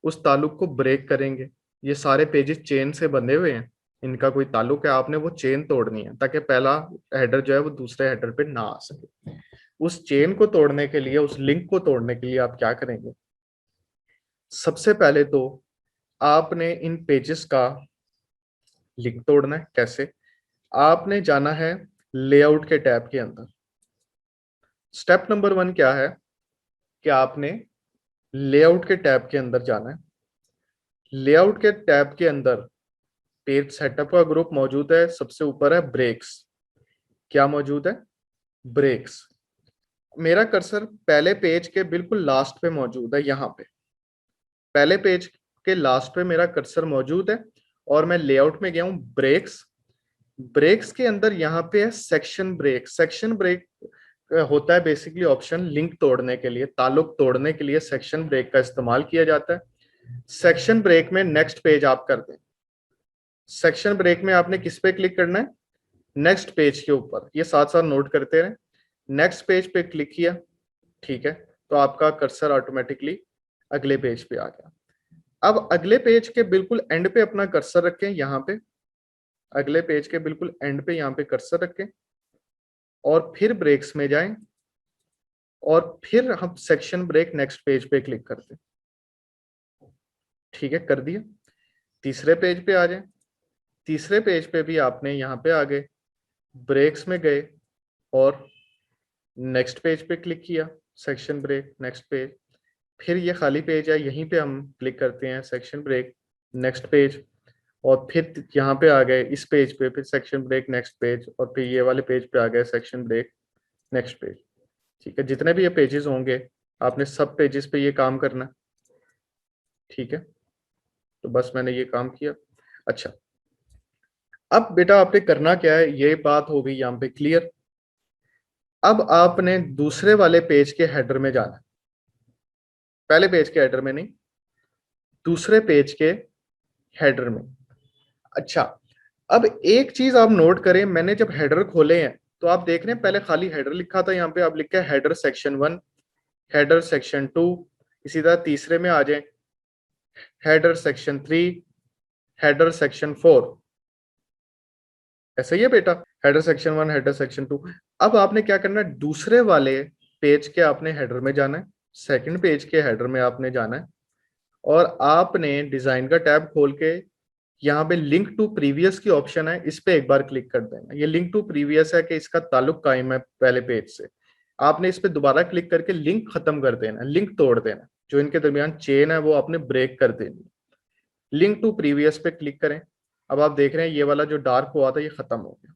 [SPEAKER 1] उस ताल्लुक को ब्रेक करेंगे। ये सारे पेजेस चेन से बंधे हुए हैं, इनका कोई ताल्लुक है, आपने वो चेन तोड़नी है ताकि पहला हेडर जो है वो दूसरे हेडर पे ना आ सके। उस चेन को तोड़ने के लिए, उस लिंक को तोड़ने के लिए आप क्या करेंगे, सबसे पहले तो आपने इन पेजेस का लिंक तोड़ना है। कैसे? आपने जाना है लेआउट के टैब के अंदर। स्टेप नंबर 1 क्या है कि आपने लेआउट के टैब के अंदर जाना है। लेआउट के टैब के अंदर पेज सेटअप का ग्रुप मौजूद है, सबसे ऊपर है ब्रेक्स। क्या मौजूद है? ब्रेक्स। मेरा कर्सर पहले पेज के बिल्कुल लास्ट पे मौजूद है, यहाँ पे पहले पेज के लास्ट पे मेरा कर्सर मौजूद है और मैं लेआउट में गया हूं ब्रेक्स। ब्रेक्स के अंदर यहाँ पे है सेक्शन ब्रेक। सेक्शन ब्रेक होता है बेसिकली ऑप्शन लिंक तोड़ने के लिए, ताल्लुक तोड़ने के लिए सेक्शन ब्रेक का इस्तेमाल किया जाता है। सेक्शन ब्रेक में नेक्स्ट पेज आप कर दें। सेक्शन ब्रेक में आपने किस पे क्लिक करना है? नेक्स्ट पेज के ऊपर। ये साथ साथ नोट करते रहे। नेक्स्ट पेज पे क्लिक किया, ठीक है, तो आपका कर्सर ऑटोमेटिकली अगले पेज पे आ गया। अब अगले पेज के बिल्कुल एंड पे अपना कर्सर रखें, यहाँ पे अगले पेज के बिल्कुल एंड पे यहाँ पे कर्सर रखें और फिर ब्रेक्स में जाएं और फिर हम सेक्शन ब्रेक नेक्स्ट पेज पे क्लिक करते हैं। ठीक है, कर दिया। तीसरे पेज पे आ जाएं। तीसरे पेज पे भी आपने यहाँ पे आ गए, ब्रेक्स में गए और नेक्स्ट पेज पे क्लिक किया, सेक्शन ब्रेक नेक्स्ट पेज। फिर ये खाली पेज है, यहीं पे हम क्लिक करते हैं सेक्शन ब्रेक नेक्स्ट पेज और फिर यहाँ पे आ गए इस पेज पे, फिर सेक्शन ब्रेक नेक्स्ट पेज और फिर ये वाले पेज पे आ गए सेक्शन ब्रेक नेक्स्ट पेज। ठीक है, जितने भी ये पेजेस होंगे आपने सब पेजेस पे ये काम करना। ठीक है, तो बस मैंने ये काम किया। अच्छा, अब बेटा आपने करना क्या है, ये बात हो गई यहाँ पे क्लियर। अब आपने दूसरे वाले पेज के हेडर में जाना, पहले पेज के हेडर में नहीं, दूसरे पेज के हेडर में। अच्छा, अब एक चीज आप नोट करें, मैंने जब हेडर खोले हैं तो आप देख रहे हैं पहले खाली हेडर लिखा था, यहाँ पे आप लिखा है हेडर सेक्शन 1, हेडर सेक्शन 2, इसी तरह तीसरे में आ जाए हेडर सेक्शन 3, हेडर सेक्शन 4। ऐसा ही है बेटा, हेडर सेक्शन 1, हेडर सेक्शन 2। अब आपने क्या करना है, दूसरे वाले पेज के आपने हेडर में जाना है, सेकंड पेज के हेडर में आपने जाना है और आपने डिजाइन का टैब खोल के यहाँ पे लिंक टू प्रीवियस की ऑप्शन है, इस पे एक बार क्लिक कर देना। ये लिंक टू प्रीवियस है कि इसका ताल्लुक कायम है पहले पेज से। आपने इस पे दोबारा क्लिक करके लिंक खत्म कर देना, लिंक तोड़ देना, जो इनके दरमियान चेन है वो आपने ब्रेक कर देनी। लिंक टू प्रीवियस पे क्लिक करें। अब आप देख रहे हैं ये वाला जो डार्क हुआ था ये खत्म हो गया।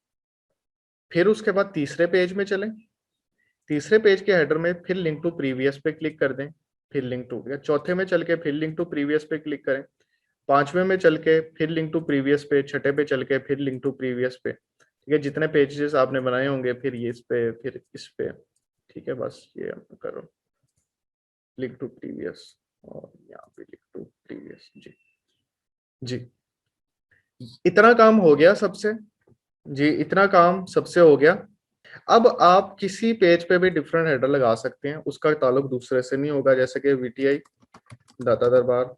[SPEAKER 1] फिर उसके बाद तीसरे पेज में चलें, तीसरे पेज के हेडर में फिर लिंक टू प्रीवियस पे क्लिक कर दें, फिर लिंक टू गया। चौथे में चल के फिर लिंक टू प्रीवियस पे क्लिक करें, पांचवें में चल के फिर लिंक टू प्रीवियस पे, छठे पे चल के फिर लिंक टू प्रीवियस पे। ठीक है, जितने पेजेस आपने बनाए होंगे फिर ये इस पे, फिर इस पे। ठीक है, बस ये करो लिंक टू प्रीवियस और यहाँ पे लिंक टू प्रीवियस। जी जी, इतना काम हो गया सबसे। जी, इतना काम सबसे हो गया। अब आप किसी पेज पे भी डिफरेंट हेडर लगा सकते हैं, उसका ताल्लुक दूसरे से नहीं होगा। जैसे कि वीटीआई दाता दरबार,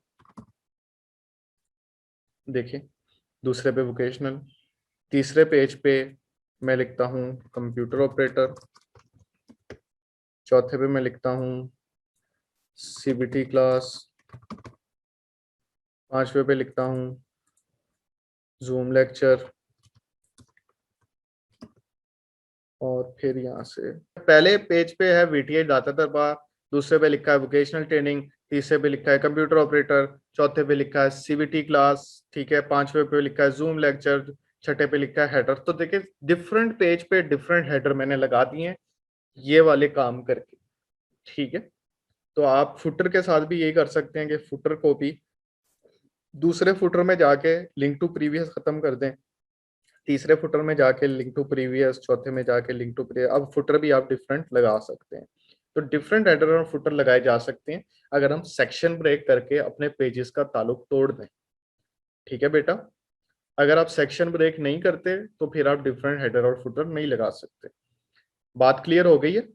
[SPEAKER 1] देखिए दूसरे पे वोकेशनल, तीसरे पेज पे मैं लिखता हूँ कंप्यूटर ऑपरेटर, चौथे पे मैं लिखता हूँ सीबीटी क्लास, पांचवे पे लिखता हूँ जूम लेक्चर, और फिर यहाँ से पहले पेज पे है वीटीआई डाटा दरबार, दूसरे पे लिखा है वोकेशनल ट्रेनिंग, तीसरे पे लिखा है कंप्यूटर ऑपरेटर, चौथे पे लिखा है सीबीटी क्लास, ठीक है, पांचवे पे लिखा है जूम लेक्चर, छठे पे लिखा है हेडर। तो देखिए डिफरेंट पेज पे डिफरेंट हेडर मैंने लगा दिए हैं ये वाले काम करके, ठीक है। तो आप फुटर के साथ भी यही कर सकते हैं कि फुटर को भी दूसरे फुटर में जाके लिंक टू प्रीवियस खत्म कर दें, तीसरे फुटर में जाके लिंक टू प्रीवियस, चौथे में जाके लिंक टू प्रीवियस। अब फुटर भी आप डिफरेंट लगा सकते हैं। तो डिफरेंट हेडर और फुटर लगाए जा सकते हैं अगर हम सेक्शन ब्रेक करके अपने पेजेस का ताल्लुक तोड़ दें, ठीक है बेटा। अगर आप सेक्शन ब्रेक नहीं करते तो फिर आप डिफरेंट हेडर और फुटर नहीं लगा सकते। बात क्लियर हो गई है?